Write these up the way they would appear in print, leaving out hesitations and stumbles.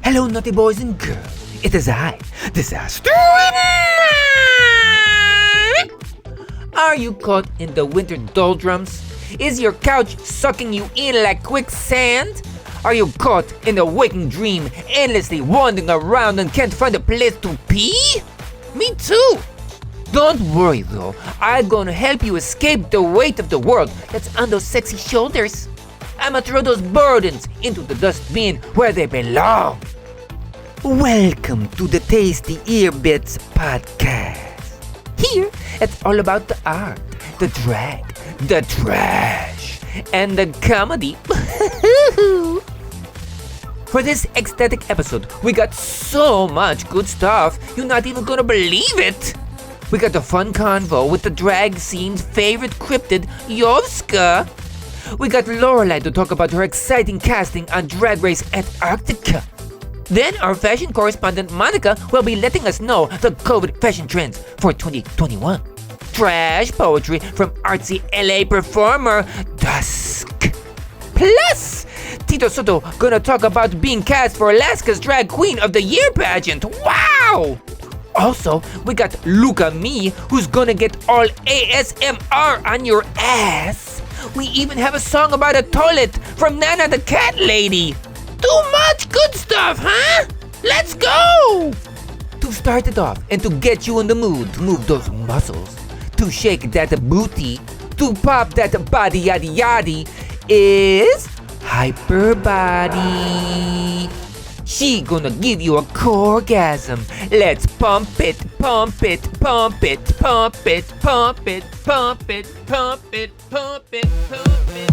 Hello, naughty boys and girls. It is I, Disasterina. Are you caught in the winter doldrums? Is your couch sucking you in like quicksand? Are you caught in a waking dream, endlessly wandering around and can't find a place to pee? Me too. Don't worry though, I'm gonna help you escape the weight of the world that's on those sexy shoulders. I'ma throw those burdens into the dustbin where they belong. Welcome to the Tasty Earbits podcast. Here, it's all about the art, the drag, the trash, and the comedy. For this ecstatic episode, we got so much good stuff, you're not even gonna believe it. We got a fun convo with the drag scene's favorite cryptid, Yovska. We got Lorelei to talk about her exciting casting on DragRace Antarctica. Then our fashion correspondent Monica will be letting us know the COVID fashion trends for 2021. Trash poetry from artsy LA performer Dvvsk. Plus, Tito Soto gonna talk about being cast for Alaska's Drag Queen of the Year pageant. Wow! Also, we got Luca Me, who's gonna get all ASMR on your ass. We even have a song about a toilet from Nana the cat lady. Too much good stuff, huh? Let's go! To start it off and to get you in the mood to move those muscles, to shake that booty, to pop that body yaddy yaddy is Hyper Body. She gonna give you a orgasm. Let's pump it, pump it, pump it, pump it, pump it, pump it, pump it, pump it, pump it.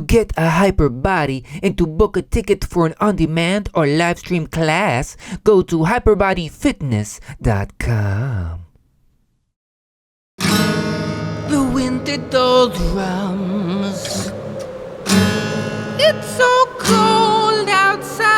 Get a hyper body and to book a ticket for an on-demand or live stream class, go to hyperbodyfitness.com. The winter doldrums. It's so cold outside.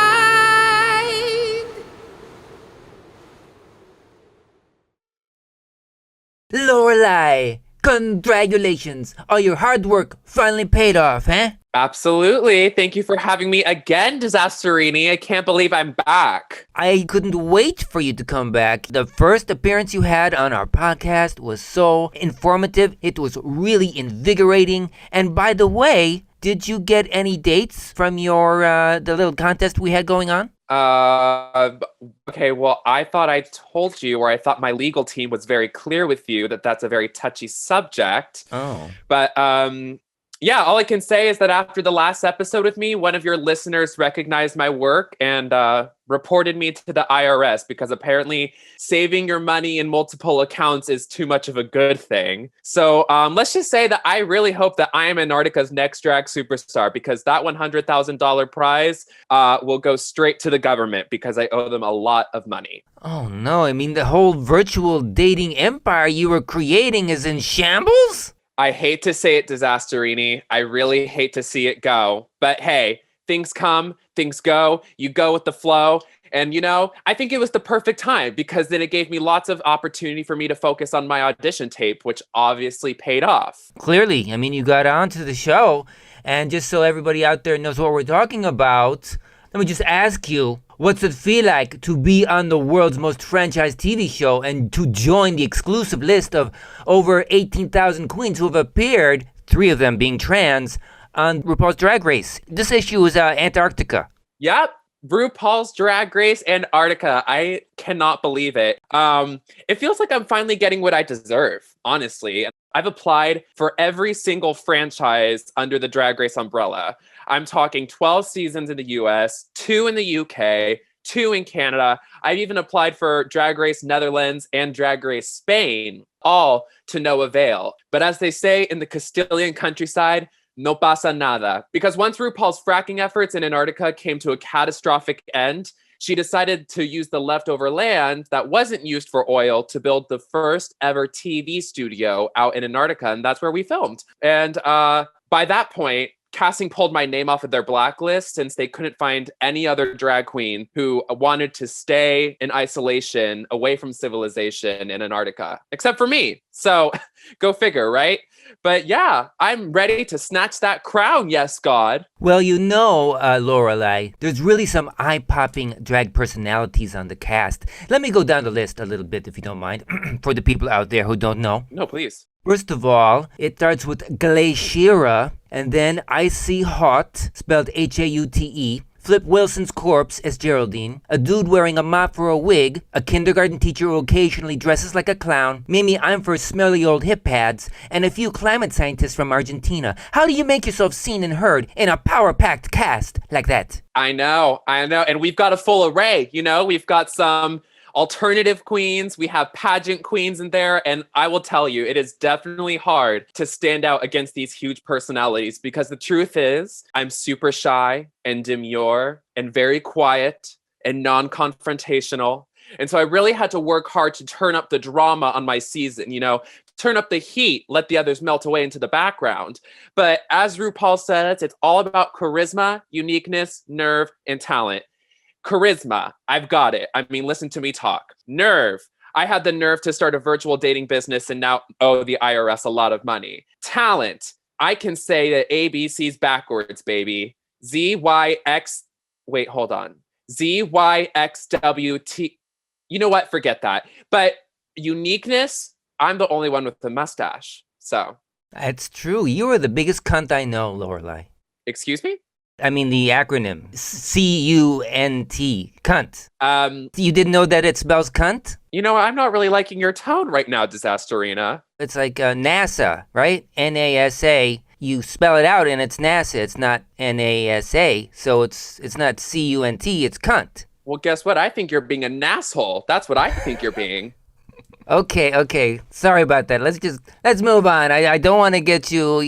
Lorelei, congratulations! All your hard work finally paid off, huh? Absolutely. Thank you for having me again, Disasterina. I can't believe I'm back. I couldn't wait for you to come back. The first appearance you had on our podcast was so informative. It was really invigorating. And by the way, did you get any dates from your the little contest we had going on? Okay, well, I thought I told you, or I thought my legal team was very clear with you that that's a very touchy subject. Oh. But Yeah, all I can say is that after the last episode with me, one of your listeners recognized my work and reported me to the IRS because apparently saving your money in multiple accounts is too much of a good thing. So let's just say that I really hope that I am Antarctica's next drag superstar because that $100,000 prize will go straight to the government because I owe them a lot of money. Oh no, I mean the whole virtual dating empire you were creating is in shambles? I hate to say it, Disasterini. I really hate to see it go. But hey, things come, things go. You go with the flow. And, I think it was the perfect time because then it gave me lots of opportunity for me to focus on my audition tape, which obviously paid off. Clearly, I mean, you got onto the show. And just so everybody out there knows what we're talking about, let me just ask you, what's it feel like to be on the world's most franchised TV show and to join the exclusive list of over 18,000 queens who have appeared, 3 of them being trans, on RuPaul's Drag Race? This issue is Antarctica. Yep. RuPaul's Drag Race Antarctica. I cannot believe it. It feels like I'm finally getting what I deserve, honestly. I've applied for every single franchise under the Drag Race umbrella. I'm talking 12 seasons in the US, 2 in the UK, 2 in Canada. I've even applied for Drag Race Netherlands and Drag Race Spain, all to no avail. But as they say in the Castilian countryside, no pasa nada. Because once RuPaul's fracking efforts in Antarctica came to a catastrophic end, she decided to use the leftover land that wasn't used for oil to build the first ever TV studio out in Antarctica. And that's where we filmed. And by that point, casting pulled my name off of their blacklist since they couldn't find any other drag queen who wanted to stay in isolation away from civilization in Antarctica, except for me. So go figure, right? But yeah, I'm ready to snatch that crown, yes, God. Well, Lorelei, there's really some eye-popping drag personalities on the cast. Let me go down the list a little bit, if you don't mind, for the people out there who don't know. No, please. First of all, it starts with Glaciera, and then Icy Hot, spelled Haute, Flip Wilson's corpse as Geraldine, a dude wearing a mop for a wig, a kindergarten teacher who occasionally dresses like a clown, Mimi I'm for smelly old hip pads, and a few climate scientists from Argentina. How do you make yourself seen and heard in a power-packed cast like that? I know. And we've got a full array, we've got some alternative queens, we have pageant queens in there, and I will tell you, it is definitely hard to stand out against these huge personalities because the truth is, I'm super shy and demure and very quiet and non-confrontational. And so I really had to work hard to turn up the drama on my season, turn up the heat, let the others melt away into the background. But as RuPaul says, it's all about charisma, uniqueness, nerve, and talent. Charisma, I've got it. I mean, listen to me talk. Nerve, I had the nerve to start a virtual dating business and now owe the IRS a lot of money. Talent, I can say that ABC's backwards, baby. Wait, hold on. ZYXWT. You know what? Forget that. But uniqueness, I'm the only one with the mustache. So. That's true. You are the biggest cunt I know, Lorelei. Excuse me? I mean the acronym, C-U-N-T, cunt. You didn't know that it spells cunt? I'm not really liking your tone right now, Disasterina. It's like NASA, right? N-A-S-A. You spell it out and it's NASA. It's not N-A-S-A. So it's not C-U-N-T, it's cunt. Well, guess what? I think you're being an asshole. That's what I think you're being. Okay. Sorry about that. Let's move on. I don't want to get you,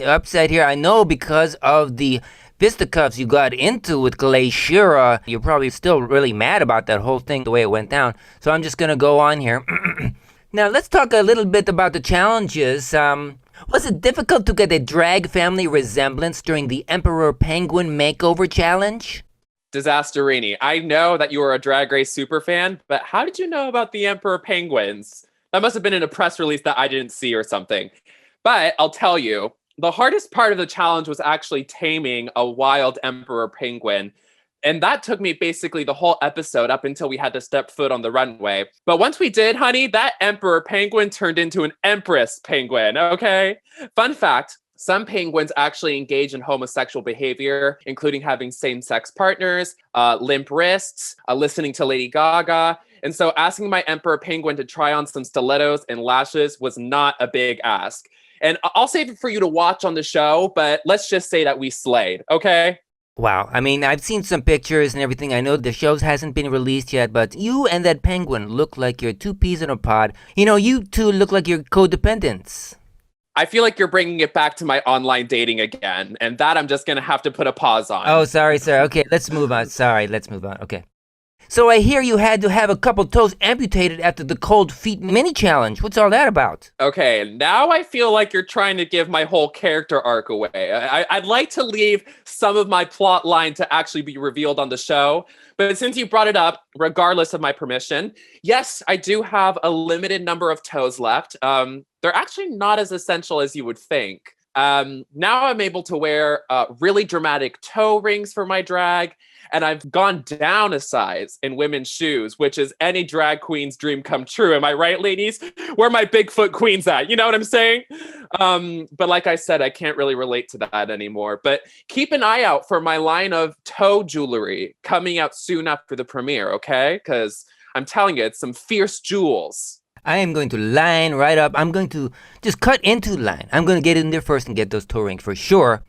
upset here. I know because of the fisticuffs you got into with Glaciera, you're probably still really mad about that whole thing, the way it went down. So I'm just going to go on here. Now, let's talk a little bit about the challenges. Was it difficult to get a drag family resemblance during the Emperor Penguin Makeover Challenge? Disasterini, I know that you are a Drag Race super fan, but how did you know about the Emperor Penguins? That must have been in a press release that I didn't see or something. But I'll tell you, the hardest part of the challenge was actually taming a wild emperor penguin. And that took me basically the whole episode up until we had to step foot on the runway. But once we did, honey, that emperor penguin turned into an empress penguin, okay? Fun fact, some penguins actually engage in homosexual behavior, including having same-sex partners, limp wrists, listening to Lady Gaga, And so asking my emperor penguin to try on some stilettos and lashes was not a big ask. And I'll save it for you to watch on the show, but let's just say that we slayed, okay? Wow, I mean, I've seen some pictures and everything. I know the show hasn't been released yet, but you and that penguin look like you're two peas in a pod. You know, you two look like you're codependents. I feel like you're bringing it back to my online dating again, and that I'm just going to have to put a pause on. Oh, sorry. Okay, let's move on. Sorry, let's move on. Okay. So I hear you had to have a couple toes amputated after the cold feet mini challenge. What's all that about? Okay, now I feel like you're trying to give my whole character arc away. I'd like to leave some of my plot line to actually be revealed on the show, but since you brought it up, regardless of my permission, yes, I do have a limited number of toes left. They're actually not as essential as you would think. Now I'm able to wear really dramatic toe rings for my drag, and I've gone down a size in women's shoes, which is any drag queen's dream come true. Am I right, ladies? Where my Bigfoot queen's at? You know what I'm saying? But like I said, I can't really relate to that anymore. But keep an eye out for my line of toe jewelry coming out soon after the premiere, okay? Because I'm telling you, it's some fierce jewels. I am going to line right up. I'm going to just cut into line. I'm going to get in there first and get those toe rings for sure.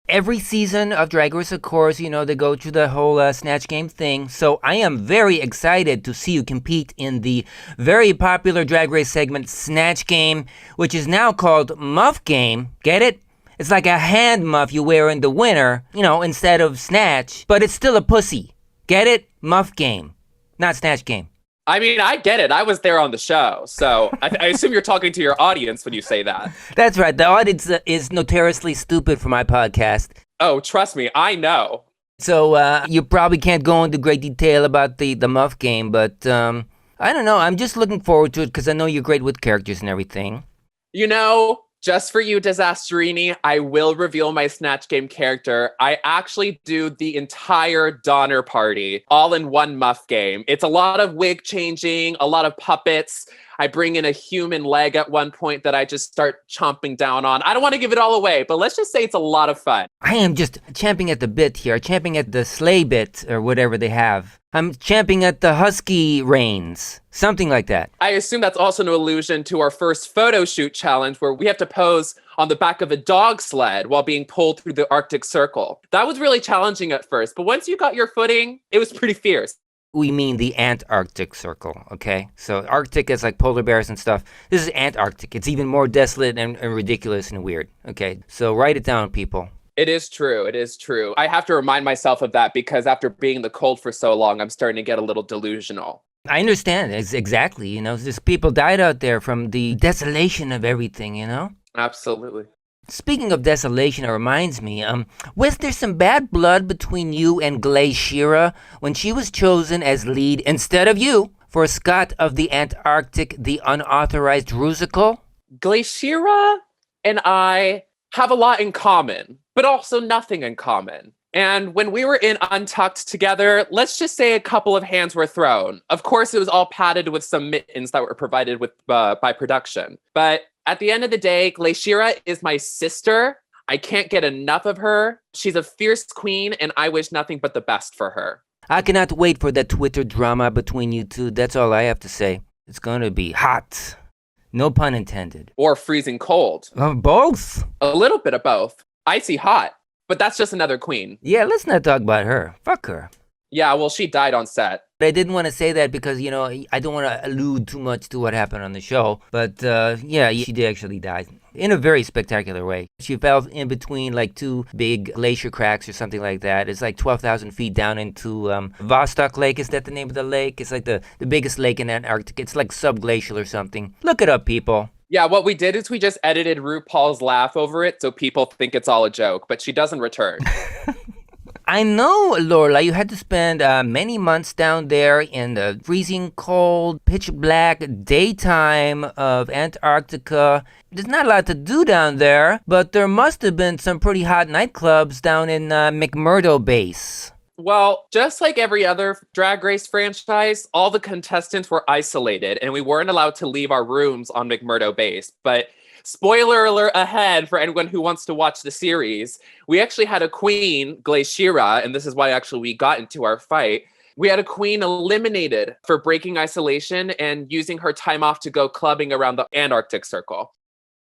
Every season of Drag Race, of course, you know, they go through the whole Snatch Game thing. So I am very excited to see you compete in the very popular Drag Race segment, Snatch Game, which is now called Muff Game. Get it? It's like a hand muff you wear in the winter, you know, instead of Snatch. But it's still a pussy. Get it? Muff Game, not Snatch Game. I mean, I get it. I was there on the show. So I assume you're talking to your audience when you say that. That's right. The audience is notoriously stupid for my podcast. Oh, trust me, I know. So you probably can't go into great detail about the Muff Game, but I don't know. I'm just looking forward to it because I know you're great with characters and everything. You know, just for you, Disasterini, I will reveal my Snatch Game character. I actually do the entire Donner Party all in one Muff Game. It's a lot of wig changing, a lot of puppets. I bring in a human leg at one point that I just start chomping down on. I don't want to give it all away, but let's just say it's a lot of fun. I am just champing at the bit here, champing at the sleigh bit or whatever they have. I'm champing at the husky reins, something like that. I assume that's also an allusion to our first photo shoot challenge where we have to pose on the back of a dog sled while being pulled through the Arctic Circle. That was really challenging at first, but once you got your footing, it was pretty fierce. We mean the Antarctic Circle, okay? So Arctic is like polar bears and stuff. This is Antarctic. It's even more desolate and ridiculous and weird, okay? So write it down, people. It is true. It is true. I have to remind myself of that because after being in the cold for so long, I'm starting to get a little delusional. I understand. It's exactly, you know, just people died out there from the desolation of everything, you know? Absolutely. Speaking of desolation, it reminds me, was there some bad blood between you and Glaciera when she was chosen as lead instead of you for Scott of the Antarctic, the unauthorized rusical? Glaciera and I have a lot in common, but also nothing in common. And when we were in Untucked together, let's just say a couple of hands were thrown. Of course, it was all padded with some mittens that were provided with by production. But at the end of the day, Glaciera is my sister. I can't get enough of her. She's a fierce queen, and I wish nothing but the best for her. I cannot wait for that Twitter drama between you two. That's all I have to say. It's going to be hot. No pun intended. Or freezing cold. Both? A little bit of both. Icy hot. But that's just another queen. Yeah, let's not talk about her. Fuck her. Yeah, well, she died on set. I didn't want to say that because, you know, I don't want to allude too much to what happened on the show. But, yeah, she did actually die in a very spectacular way. She fell in between, like, two big glacier cracks or something like that. It's like 12,000 feet down into Vostok Lake. Is that the name of the lake? It's like the biggest lake in Antarctica. It's like subglacial or something. Look it up, people. Yeah, what we did is we just edited RuPaul's laugh over it so people think it's all a joke, but she doesn't return. I know, Lorelei, you had to spend many months down there in the freezing cold, pitch black daytime of Antarctica. There's not a lot to do down there, but there must have been some pretty hot nightclubs down in McMurdo Base. Well, just like every other Drag Race franchise, all the contestants were isolated and we weren't allowed to leave our rooms on McMurdo Base. But spoiler alert ahead for anyone who wants to watch the series, we actually had a queen, Glaciera, and this is why actually we got into our fight. We had a queen eliminated for breaking isolation and using her time off to go clubbing around the Antarctic Circle.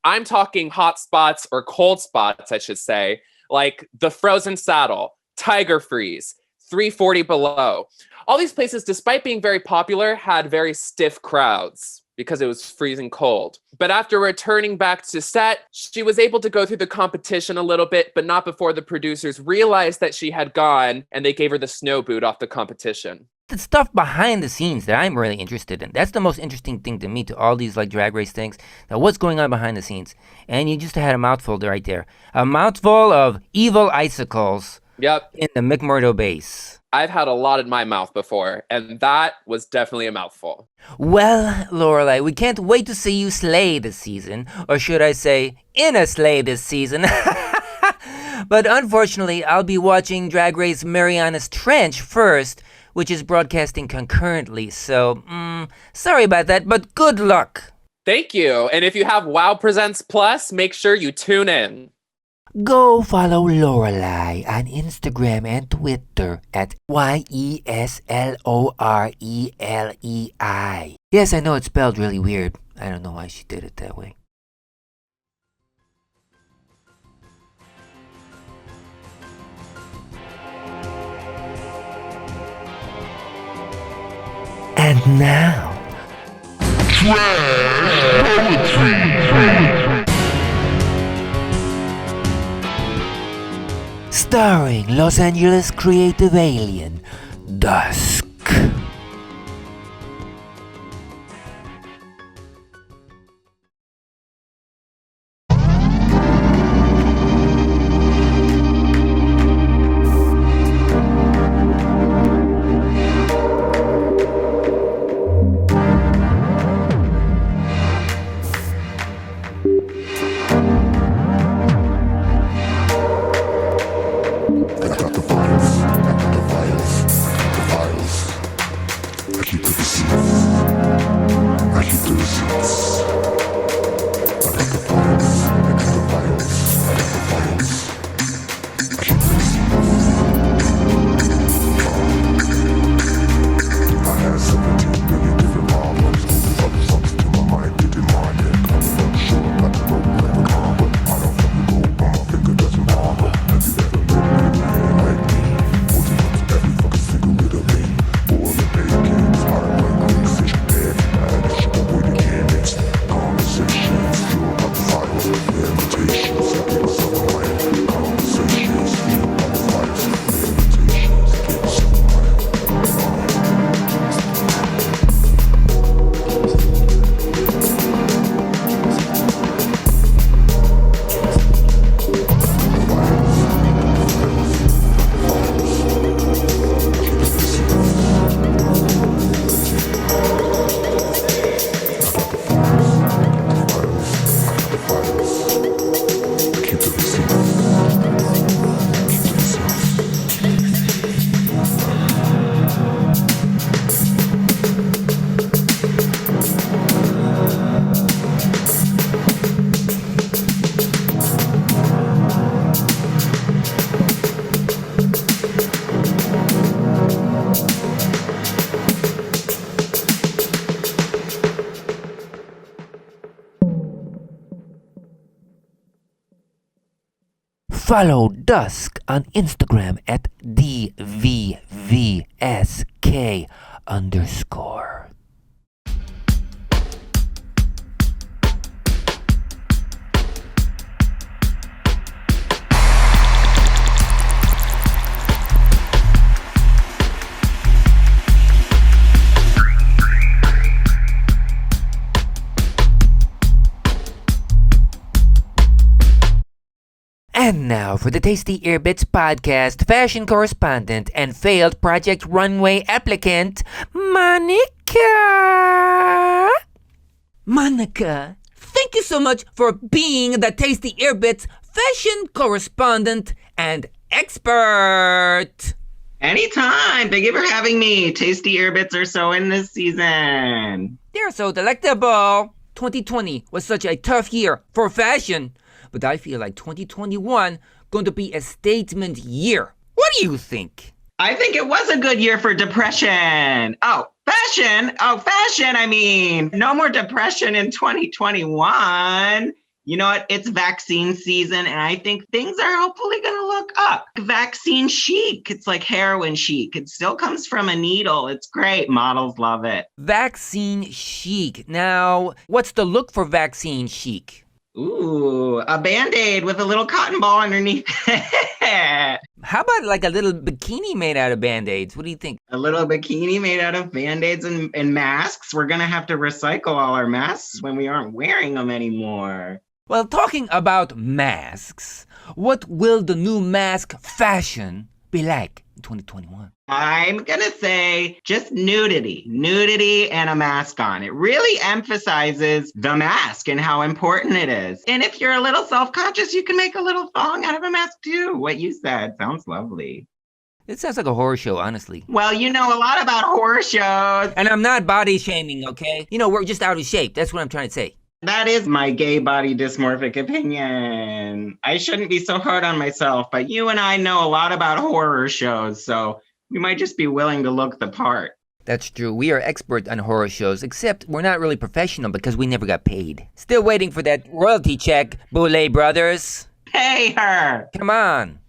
I'm talking hot spots, or cold spots, I should say, like the Frozen Saddle, Tiger Freeze, 340 Below. All these places, despite being very popular, had very stiff crowds because it was freezing cold. But after returning back to set, she was able to go through the competition a little bit, but not before the producers realized that she had gone, and they gave her the snow boot off the competition. The stuff behind the scenes that I'm really interested in. That's the most interesting thing to me, to all these like drag race things. Now, what's going on behind the scenes? And you just had a mouthful right there. A mouthful of evil icicles. Yep. In the McMurdo base. I've had a lot in my mouth before, and that was definitely a mouthful. Well, Lorelei, we can't wait to see you slay this season. Or should I say, in a slay this season. But unfortunately, I'll be watching Drag Race Mariana's Trench first, which is broadcasting concurrently. So, sorry about that, but good luck. Thank you. And if you have WoW Presents Plus, make sure you tune in. Go follow Lorelei on Instagram and Twitter at YESLORELEI. Yes, I know it's spelled really weird. I don't know why she did it that way. And now, Drag Poetry. Starring Los Angeles creative alien, Dvvsk. Follow Dvvsk on Instagram at Dvvsk_. And now for the Tasty Earbits podcast, fashion correspondent and failed Project Runway applicant, Monica. Monica, thank you so much for being the Tasty Earbits fashion correspondent and expert. Anytime. Thank you for having me. Tasty Earbits are so in this season. They're so delectable. 2020 was such a tough year for fashion. But I feel like 2021 going to be a statement year. What do you think? I think it was a good year for depression. Oh, fashion. Oh, fashion. I mean, no more depression in 2021. You know what? It's vaccine season, and I think things are hopefully going to look up. Vaccine chic. It's like heroin chic. It still comes from a needle. It's great. Models love it. Vaccine chic. Now, what's the look for vaccine chic? Ooh, a Band-Aid with a little cotton ball underneath it. How about like a little bikini made out of Band-Aids? What do you think? A little bikini made out of Band-Aids and masks. We're going to have to recycle all our masks when we aren't wearing them anymore. Well, talking about masks, what will the new mask fashion be like in 2021? I'm going to say just nudity and a mask on. It really emphasizes the mask and how important it is. And if you're a little self-conscious, you can make a little thong out of a mask too. What you said sounds lovely. It sounds like a horror show, honestly. Well, you know a lot about horror shows. And I'm not body shaming, okay? You know, we're just out of shape. That's what I'm trying to say. That is my gay body dysmorphic opinion. I shouldn't be so hard on myself, but you and I know a lot about horror shows, so we might just be willing to look the part. That's true. We are expert on horror shows, except we're not really professional because we never got paid. Still waiting for that royalty check, Boulay Brothers. Pay her! Come on.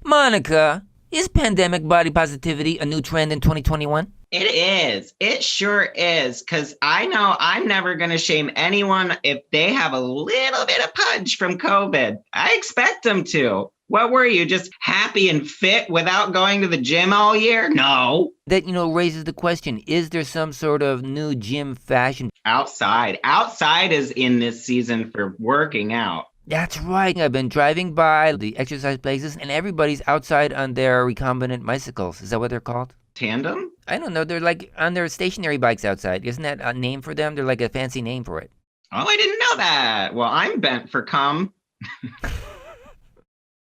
Monica, is pandemic body positivity a new trend in 2021? It is. It sure is. Because I know I'm never going to shame anyone if they have a little bit of punch from COVID. I expect them to. What were you, just happy and fit without going to the gym all year? No. That, raises the question, is there some sort of new gym fashion? Outside. Outside is in this season for working out. That's right. I've been driving by the exercise places and everybody's outside on their recombinant bicycles. Is that what they're called? Tandem? I don't know. They're like on their stationary bikes outside. Isn't that a name for them? They're like a fancy name for it. Oh, I didn't know that. Well, I'm bent for cum.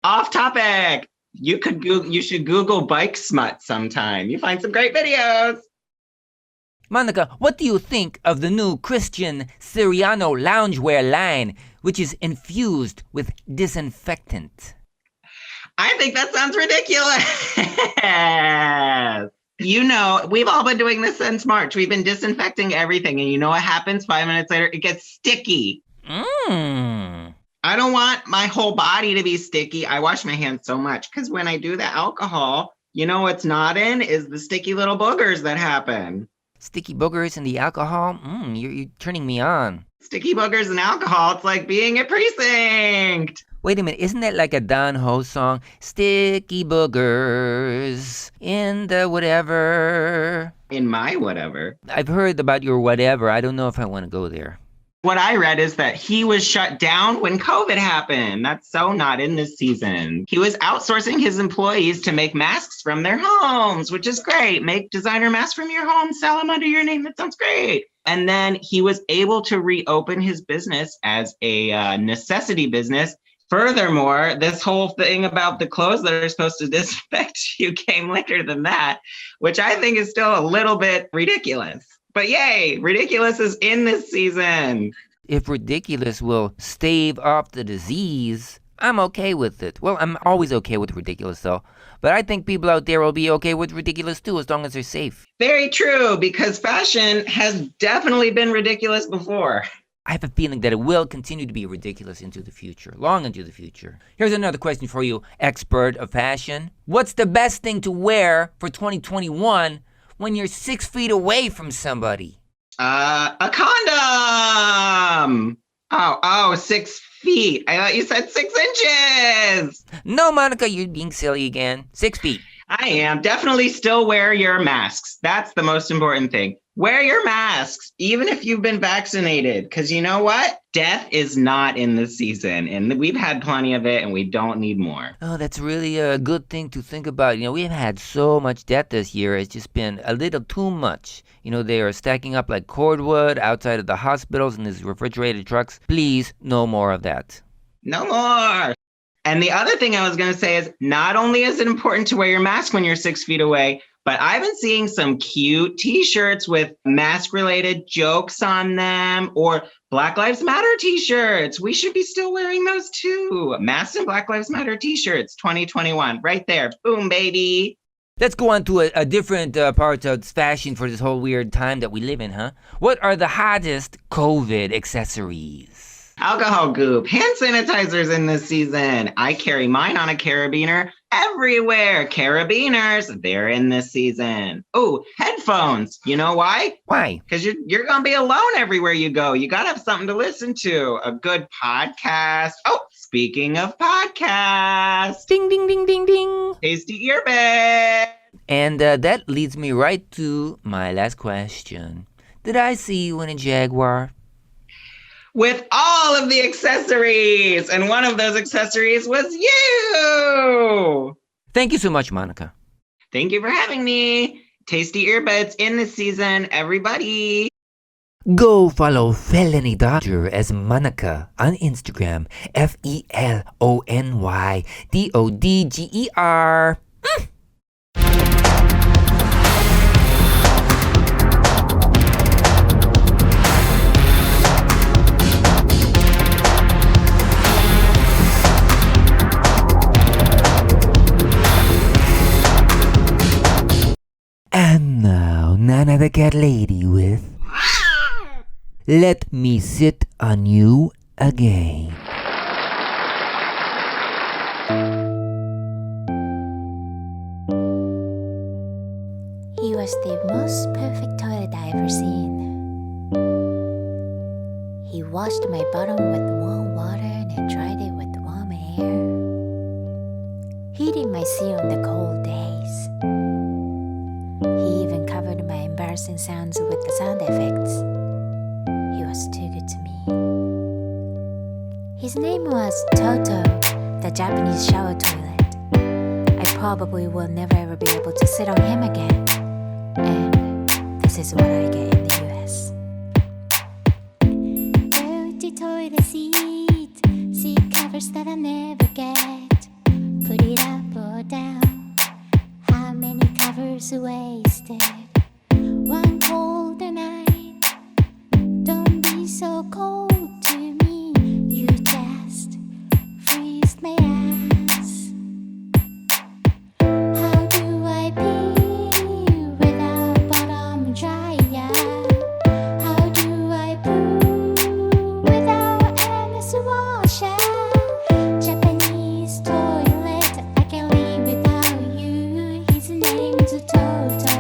Off topic. You should Google bike smut sometime. You find some great videos. Monica, what do you think of the new Christian Siriano loungewear line, which is infused with disinfectant? I think that sounds ridiculous. We've all been doing this since March. We've been disinfecting everything. And you know what happens 5 minutes later? It gets sticky. I don't want my whole body to be sticky. I wash my hands so much because when I do the alcohol, what's not in is the sticky little boogers that happen. Sticky boogers and the alcohol? You're turning me on. Sticky boogers and alcohol. It's like being at precinct. Wait a minute, isn't that like a Don Ho song? Sticky boogers in the whatever. In my whatever. I've heard about your whatever. I don't know if I want to go there. What I read is that he was shut down when COVID happened. That's so not in this season. He was outsourcing his employees to make masks from their homes, which is great. Make designer masks from your home, sell them under your name. That sounds great. And then he was able to reopen his business as a necessity business. Furthermore, this whole thing about the clothes that are supposed to disinfect you came later than that, which I think is still a little bit ridiculous. But yay, ridiculous is in this season. If ridiculous will stave off the disease, I'm okay with it. Well, I'm always okay with ridiculous, though. But I think people out there will be okay with ridiculous, too, as long as they're safe. Very true, because fashion has definitely been ridiculous before. I have a feeling that it will continue to be ridiculous into the future, long into the future. Here's another question for you, expert of fashion. What's the best thing to wear for 2021 when you're 6 feet away from somebody? A condom! Oh, 6 feet. I thought you said 6 inches. No, Monica, you're being silly again. 6 feet. I am. Definitely still wear your masks. That's the most important thing. Wear your masks, even if you've been vaccinated, because you know what? Death is not in this season, and we've had plenty of it, and we don't need more. Oh, that's really a good thing to think about. We've had so much death this year. It's just been a little too much. They are stacking up like cordwood outside of the hospitals in these refrigerated trucks. Please, no more of that. No more. And the other thing I was going to say is not only is it important to wear your mask when you're 6 feet away, but I've been seeing some cute t-shirts with mask-related jokes on them or Black Lives Matter t-shirts. We should be still wearing those too. Masks and Black Lives Matter t-shirts 2021 right there. Boom, baby. Let's go on to a different part of fashion for this whole weird time that we live in, huh? What are the hottest COVID accessories? Alcohol goop, hand sanitizers in this season. I carry mine on a carabiner everywhere. Carabiners, they're in this season. Oh, headphones. You know why? Why? Because you're going to be alone everywhere you go. You got to have something to listen to. A good podcast. Oh, speaking of podcasts. Ding, ding, ding, ding, ding. Tasty earbud. And that leads me right to my last question. Did I see you in a Jaguar? With all of the accessories. And one of those accessories was you. Thank you so much, Monica. Thank you for having me. Tasty earbuds in this season, everybody. Go follow Felony Dodger as Monica on Instagram. FELONYDODGER. And now, Nana the Cat Lady with Let Me Sit on You Again. He was the most perfect toilet I ever seen. He washed my bottom with warm water and I dried it with warm air. Heating my seat on the cold days. He even covered my embarrassing sounds with the sound effects. He was too good to me. His name was Toto, the Japanese shower toilet. I probably will never ever be able to sit on him again. And this is what I get in the US. Dirty toilet seat covers that I never get. Put it up or down. How many covers wasted? One colder night. Don't be so cold to me. You just freeze my ass. How do I pee without bottom dryer? How do I poo without anus washer? Japanese toilet, I can't live without you. His name's Toto.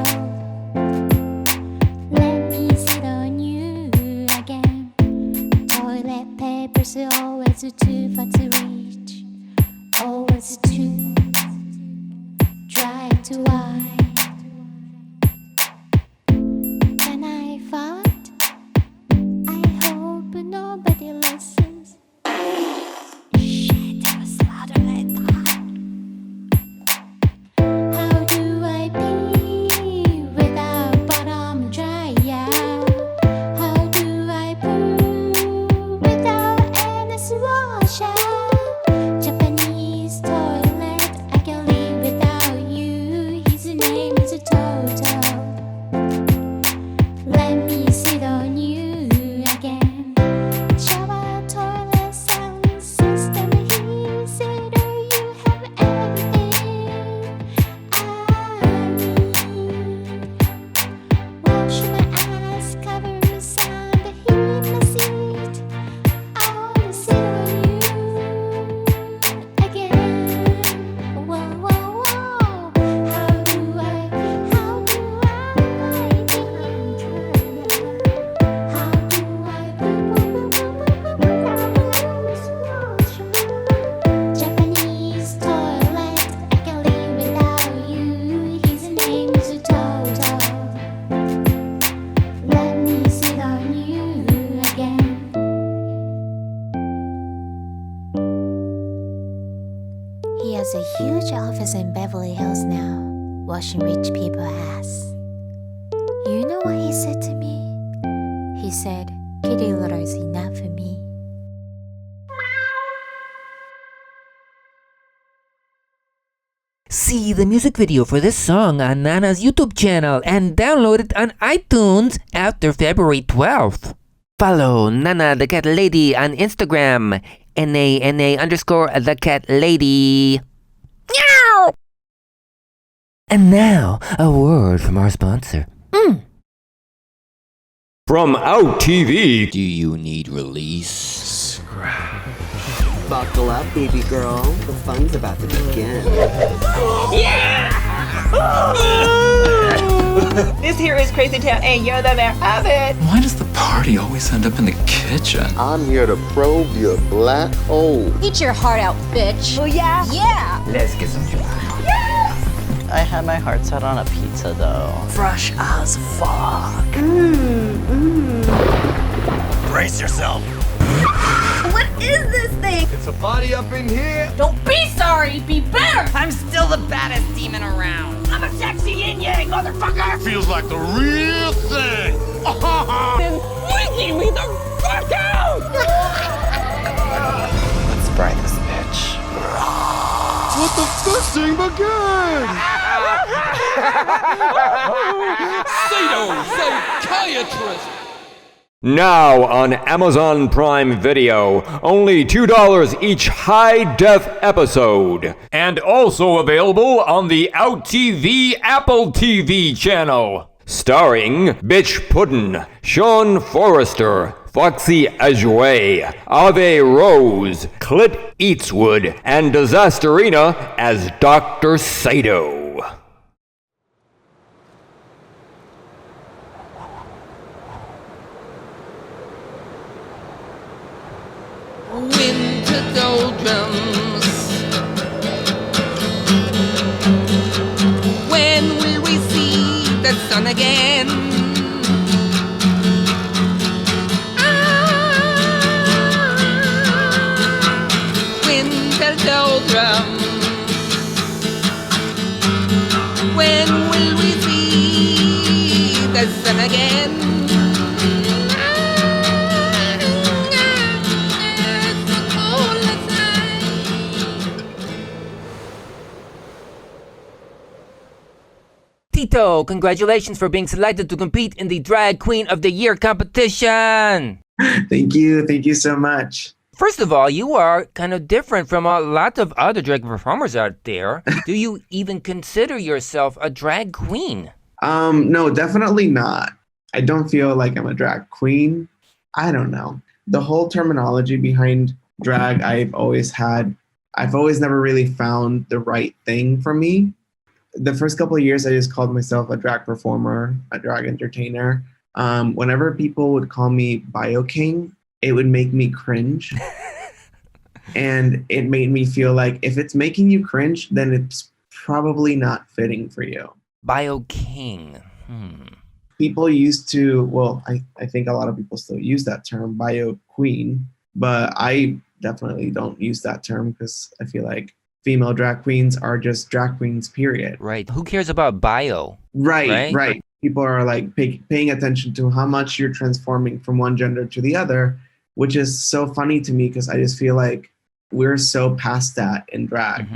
Let me sit on you again. Toilet paper's always too far to reach. Always too dry to wipe. Then I thought, I hope nobody listens. Shit, I was louder than I thought. How do I pee without bottom dryer? How do I poo without anus washer? Japanese toilet, I can't live without you. His name is Toto. Let me sit on you again. Shower toilet sound system. He said, oh, you have everything I need. Wash my ass, cover my sound, heat my seat. I wanna sit on you again. Whoa, whoa, whoa. How do I be? How do I be? Japanese toilet, I can't live without you. His name is Toto. Let me sit on you again. He has a huge office in Beverly Hills now, washing rich people's ass. You know what he said to me? He said, kitty litter is enough for me. See the music video for this song on Nana's YouTube channel and download it on iTunes after February 12th. Follow Nana the Cat Lady on Instagram, NANA_the Cat Lady. And now, a word from our sponsor. From Out TV. Do you need release? Buckle up, baby girl. The fun's about to begin. This here is Crazy Town, and you're the mayor of it. Why does the party always end up in the kitchen? I'm here to probe your black hole. Eat your heart out, bitch. Oh, yeah? Yeah. Let's get some fun. I had my heart set on a pizza, though. Fresh as fuck. Brace yourself. What is this thing? It's a party up in here. Don't be sorry, be better. I'm still the baddest demon around. I'm a sexy yin-yang, motherfucker. Feels like the real thing. Then freaking me the fuck out! Let's spray this bitch. Let the fisting begin. Psychiatrist! Now on Amazon Prime Video, only $2 each high-def episode. And also available on the Out TV Apple TV channel. Starring Bitch Puddin', Sean Forrester, Foxy Ajoué, Ave Rose, Clit Eatswood, and Disasterina as Dr. Sato. Winter doldrums. When will we see the sun again? Winter doldrums. When will we see the sun again? Tito, congratulations for being selected to compete in the Drag Queen of the Year competition. Thank you so much. First of all, you are kind of different from a lot of other drag performers out there. Do you even consider yourself a drag queen? No, definitely not. I don't feel like I'm a drag queen. I don't know. The whole terminology behind drag I've always never really found the right thing for me. The first couple of years, I just called myself a drag performer, a drag entertainer. Whenever people would call me Bio King, it would make me cringe. And it made me feel like if it's making you cringe, then it's probably not fitting for you. Bio King. People used to, well, I think a lot of people still use that term, Bio Queen, but I definitely don't use that term because I feel like female drag queens are just drag queens, period. Right. Who cares about bio? Right. People are like paying attention to how much you're transforming from one gender to the other, which is so funny to me because I just feel like we're so past that in drag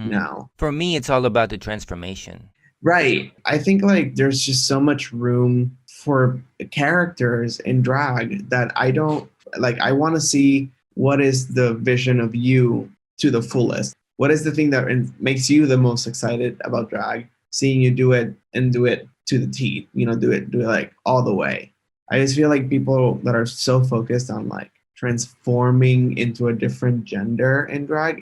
now. For me, it's all about the transformation. Right. I think like there's just so much room for characters in drag that I don't like. I want to see what is the vision of you to the fullest. What is the thing that makes you the most excited about drag? Seeing you do it and do it to the teeth, do it like all the way. I just feel like people that are so focused on like transforming into a different gender in drag,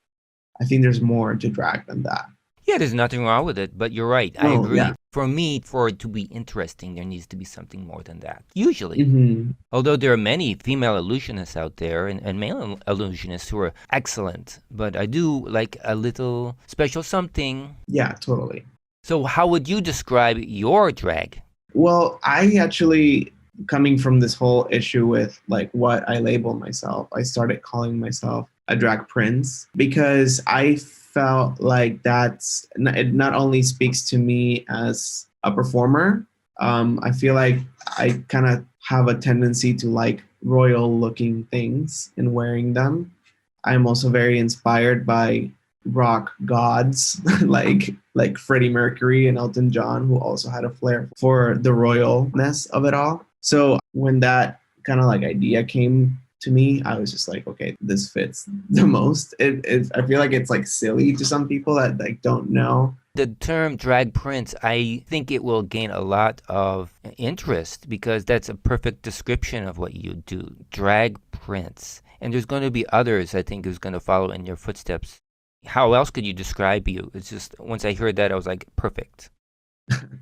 I think there's more to drag than that. Yeah, there's nothing wrong with it, but you're right. I agree. Yeah. For me, for it to be interesting, there needs to be something more than that. Usually. Although there are many female illusionists out there and male illusionists who are excellent, but I do like a little special something. Yeah, totally. So how would you describe your drag? Well, I actually, coming from this whole issue with like what I label myself, I started calling myself a drag prince because I felt like it not only speaks to me as a performer. I feel like I kind of have a tendency to like royal looking things and wearing them. I'm also very inspired by rock gods like Freddie Mercury and Elton John, who also had a flair for the royalness of it all. So when that kind of like idea came to me, I was just like, okay, this fits the most. I feel like it's like silly to some people that like don't know The term drag prince, I think it will gain a lot of interest because that's a perfect description of what you do. Drag prince. And there's going to be others, I think, who's going to follow in your footsteps. How else could you describe you? It's just, once I heard that, I was like, perfect.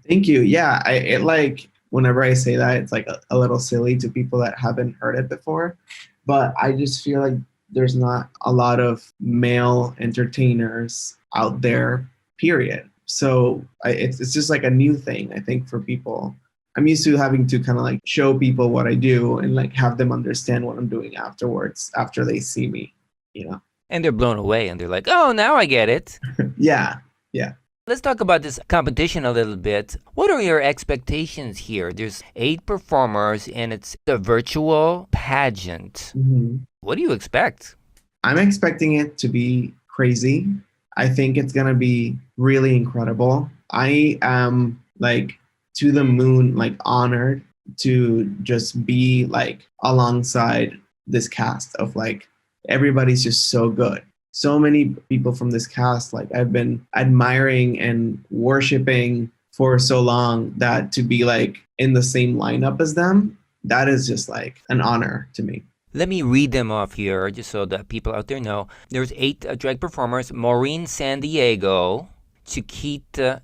Thank you. Yeah, it like, whenever I say that, it's like a little silly to people that haven't heard it before. But I just feel like there's not a lot of male entertainers out there, period. So it's just like a new thing, I think, for people. I'm used to having to kind of like show people what I do and like have them understand what I'm doing afterwards, after they see me, you know? And they're blown away and they're like, oh, now I get it. Yeah. Let's talk about this competition a little bit. What are your expectations here? There's 8 performers and it's a virtual pageant. Mm-hmm. What do you expect? I'm expecting it to be crazy. I think it's going to be really incredible. I am like to the moon, like honored to just be like alongside this cast of like, everybody's just so good. So many people from this cast, like I've been admiring and worshiping for so long, that to be like in the same lineup as them, that is just like an honor to me. Let me read them off here just so that people out there know. There's 8 drag performers: Maureen San Diego, Chiquitita,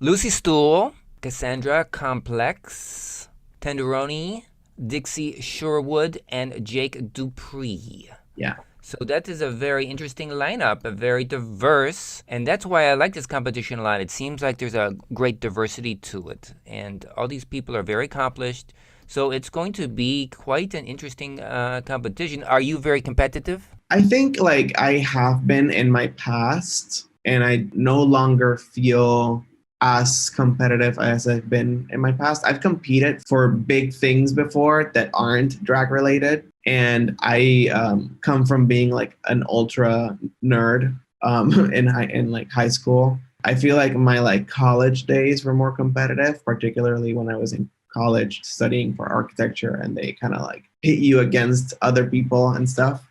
Lucy Stool, Cassandra Complex, Tenderoni, Dixie Sherwood, and Jake Dupree. Yeah. So that is a very interesting lineup, a very diverse, and that's why I like this competition a lot. It seems like there's a great diversity to it, and all these people are very accomplished. So it's going to be quite an interesting competition. Are you very competitive? I think like I have been in my past, and I no longer feel as competitive as I've been in my past. I've competed for big things before that aren't drag related. And I come from being like an ultra nerd in high school. I feel like my like college days were more competitive, particularly when I was in college studying for architecture, and they kind of like pit you against other people and stuff.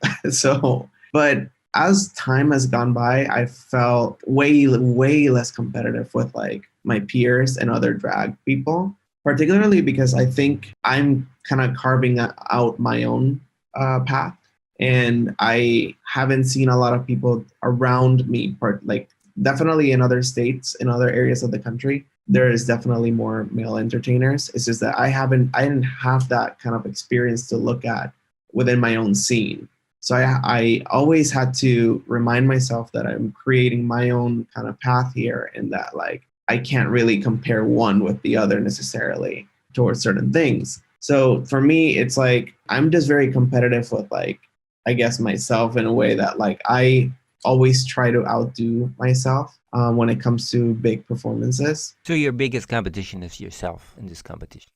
But as time has gone by, I felt way less competitive with like my peers and other drag people, particularly because I think I'm kind of carving out my own path, and I haven't seen a lot of people around me, like definitely in other states, in other areas of the country, there is definitely more male entertainers. It's just that I didn't have that kind of experience to look at within my own scene. So I always had to remind myself that I'm creating my own kind of path here, and that like I can't really compare one with the other necessarily towards certain things. So for me, it's like I'm just very competitive with like, I guess, myself in a way that like I always try to outdo myself when it comes to big performances. So your biggest competition is yourself in this competition?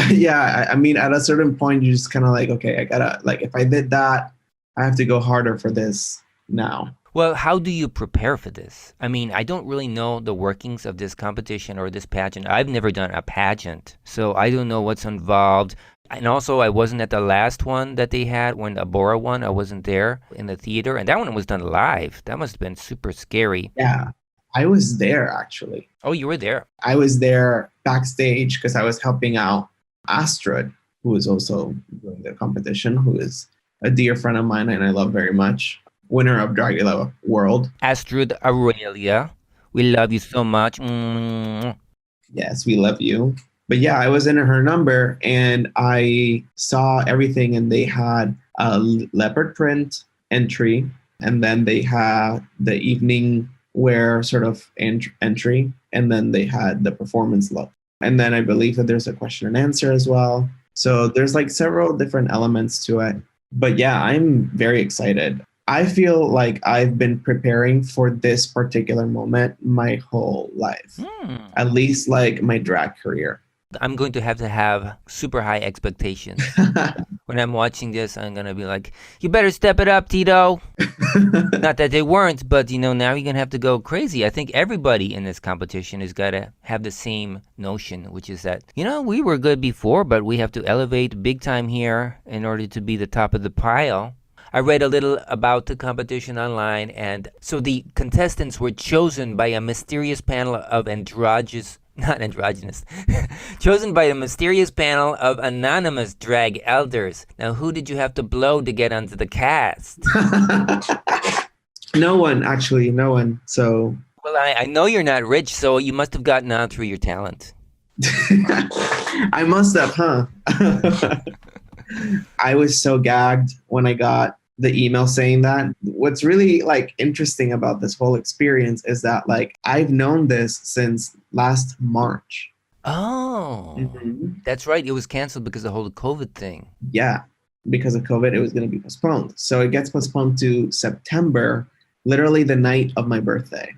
Yeah, I mean, at a certain point, you just kind of like, okay, I gotta, like, if I did that, I have to go harder for this now. Well, how do you prepare for this? I mean, I don't really know the workings of this competition or this pageant. I've never done a pageant, so I don't know what's involved. And also, I wasn't at the last one that they had, when the Bora one. I wasn't there in the theater, and that one was done live. That must have been super scary. Yeah, I was there, actually. Oh, you were there? I was there backstage because I was helping out Astrid, who was also doing the competition, who is a dear friend of mine and I love very much. Winner of Dragula World. Astrid Aurelia, we love you so much. Yes, we love you. But yeah, I was in her number and I saw everything, and they had a leopard print entry, and then they had the evening wear sort of entry, and then they had the performance look. And then I believe that there's a question and answer as well. So there's like several different elements to it. But yeah, I'm very excited. I feel like I've been preparing for this particular moment my whole life, at least like my drag career. I'm going to have super high expectations. When I'm watching this, I'm going to be like, you better step it up, Tito. Not that they weren't, but now you're going to have to go crazy. I think everybody in this competition has got to have the same notion, which is that, we were good before, but we have to elevate big time here in order to be the top of the pile. I read a little about the competition online, and so the contestants were chosen by a mysterious panel of chosen by a mysterious panel of anonymous drag elders. Now, who did you have to blow to get onto the cast? No one, actually, no one. So, well, I know you're not rich, so you must have gotten on through your talent. I must have, huh? I was so gagged when I got the email saying that. What's really like interesting about this whole experience is that like I've known this since last March. Oh, That's right. It was canceled because of the whole COVID thing. Yeah, because of COVID, it was going to be postponed. So it gets postponed to September, literally the night of my birthday.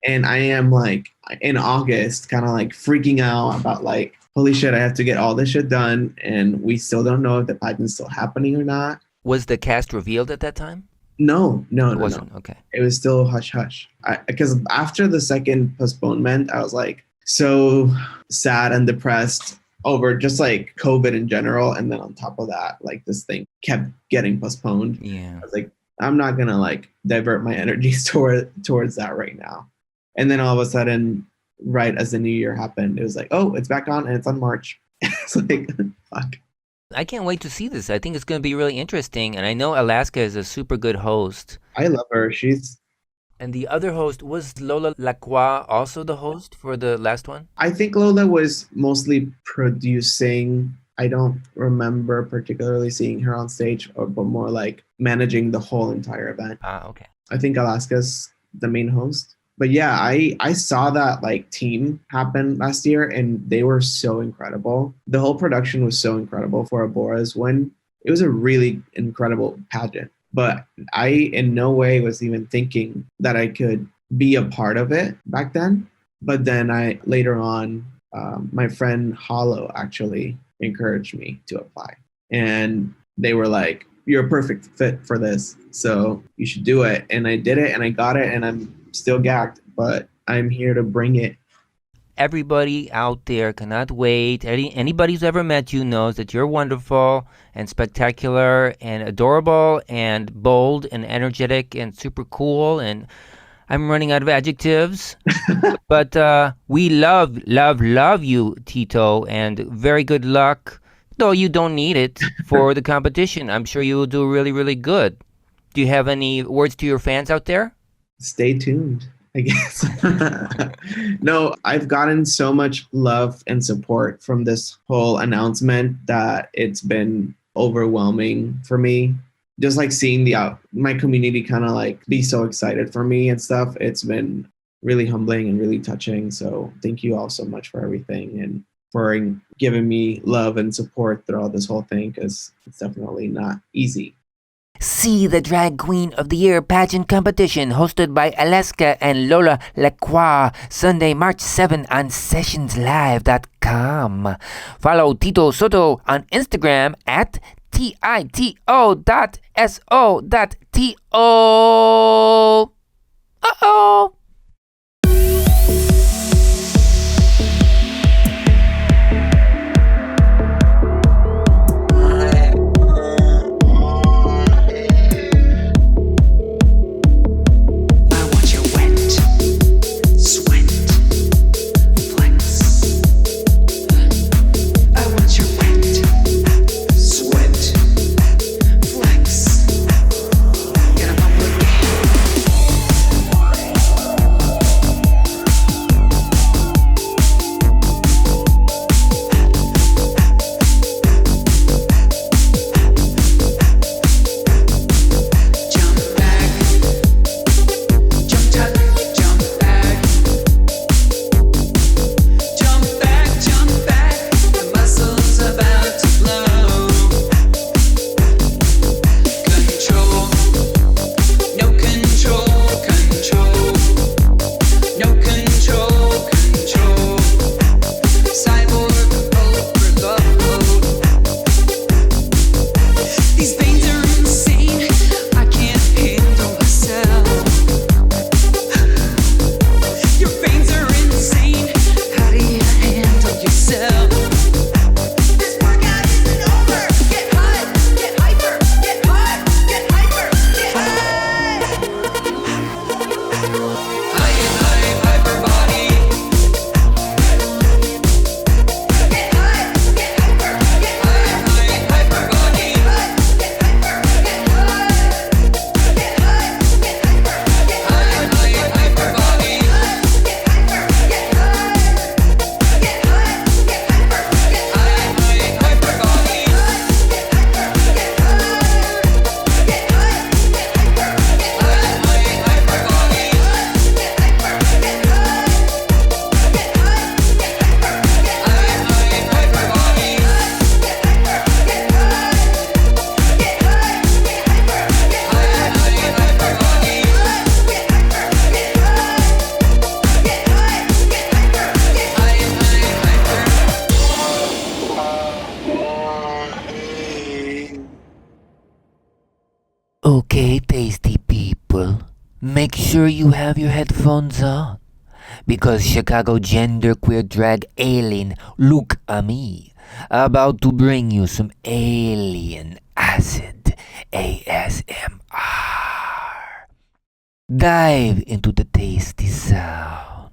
And I am like in August, kind of like freaking out about like, holy shit, I have to get all this shit done. And we still don't know if the pageant's still happening or not. Was the cast revealed at that time? No. It wasn't. Okay. It was still hush hush. Because after the second postponement, I was like so sad and depressed over just like COVID in general. And then on top of that, like this thing kept getting postponed. Yeah. I was like, I'm not going to like divert my energies towards that right now. And then all of a sudden, right as the new year happened, it was like, oh, it's back on and it's on March. It's like, fuck. I can't wait to see this. I think it's going to be really interesting. And I know Alaska is a super good host. I love her. And the other host, was Lola Lacroix also the host for the last one? I think Lola was mostly producing. I don't remember particularly seeing her on stage, but more like managing the whole entire event. Okay. I think Alaska's the main host. But yeah, I saw that like team happen last year and they were so incredible. The whole production was so incredible for Abora's win. It was a really incredible pageant. But I in no way was even thinking that I could be a part of it back then. But then later on, my friend Hollow actually encouraged me to apply. And they were like, you're a perfect fit for this, so you should do it. And I did it and I got it and I'm still gagged, but I'm here to bring it. Everybody out there cannot wait. Anybody who's ever met you knows that you're wonderful and spectacular and adorable and bold and energetic and super cool. And I'm running out of adjectives. But we love you, Tito, and very good luck, though you don't need it for the competition. I'm sure you will do really, really good. Do you have any words to your fans out there? Stay tuned, I guess. No, I've gotten so much love and support from this whole announcement that it's been overwhelming for me. Just like seeing my community kind of like be so excited for me and stuff. It's been really humbling and really touching. So thank you all so much for everything and for giving me love and support throughout this whole thing, because it's definitely not easy. See the Drag Queen of the Year pageant competition hosted by Alaska and Lola Lacroix Sunday, March 7 on sessionslive.com. Follow Tito Soto on Instagram at tito.so.to. Uh-oh. Okay, tasty people, make sure you have your headphones on, because Chicago genderqueer drag alien Luke Ami about to bring you some alien acid ASMR. Dive into the tasty sounds.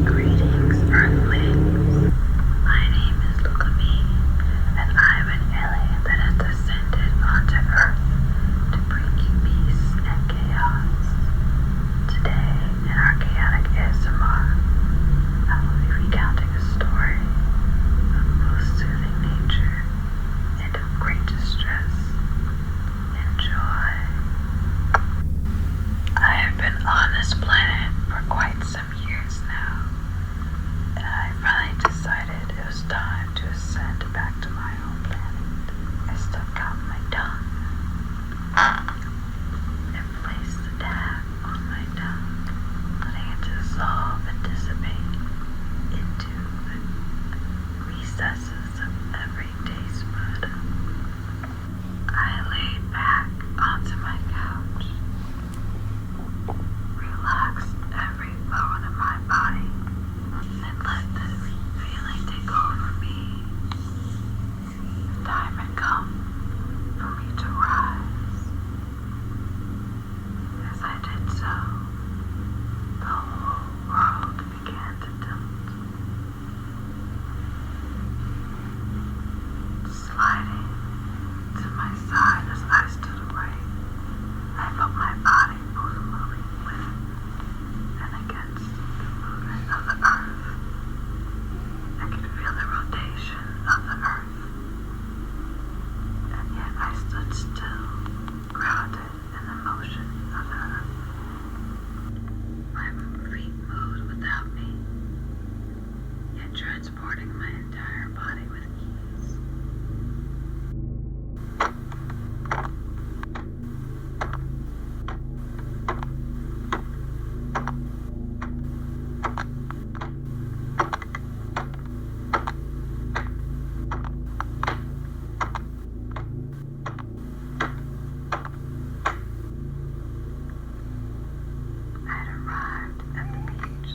Greetings, Earthlings. My name is Lukami, and I'm an alien that has descended onto Earth to bring you peace and chaos. Today, in our chaotic ASMR, I will be recounting a story of most soothing nature and of great distress. Enjoy. I have been on this planet for quite some years now, and I finally decided it was time to ascend back to my home planet. I stuck out my tongue and placed the dab on my tongue, letting it dissolve and dissipate into the recesses of every taste bud. I laid back onto my couch, relaxed every bone in my body, and let this feeling take over me. The time had come for me to rise. As I did so, the whole world began to tilt, sliding to my side as I stood away. I felt my body both moving with and against the movement of the earth. I could feel the rotation of the earth, and yet I stood still, grounded in the motion of the earth. My feet moved without me, yet transporting my entire body with ease. I had arrived at the beach.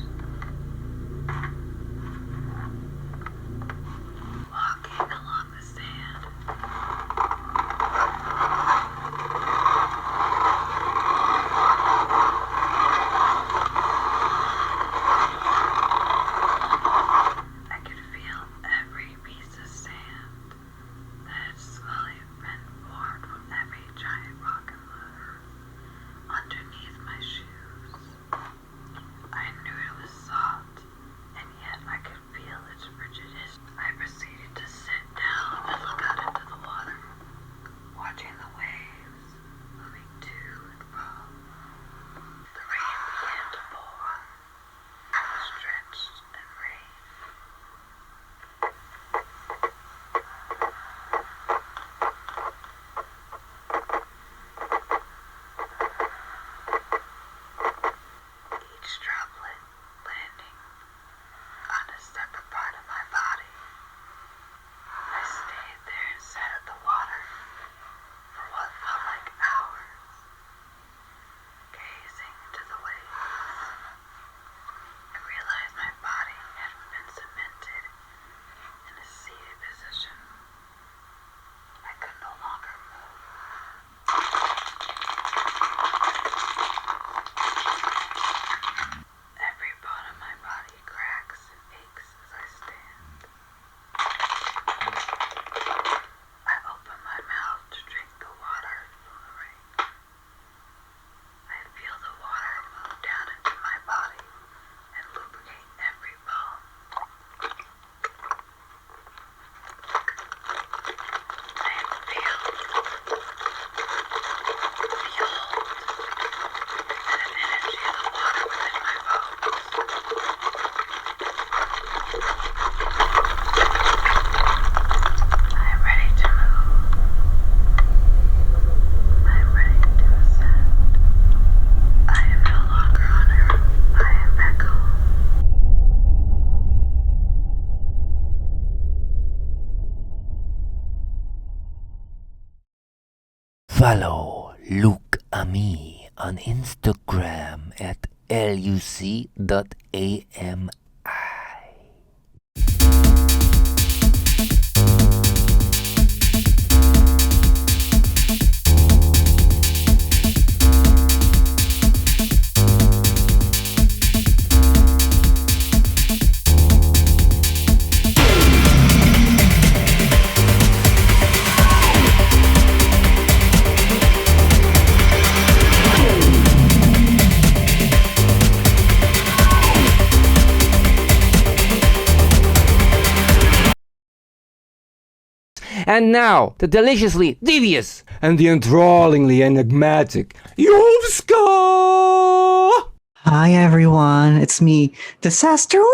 Follow Look a Me on Instagram at luc.ami. And now, the deliciously devious And the enthrallingly enigmatic Yovska! Hi everyone, it's me, Disasterina!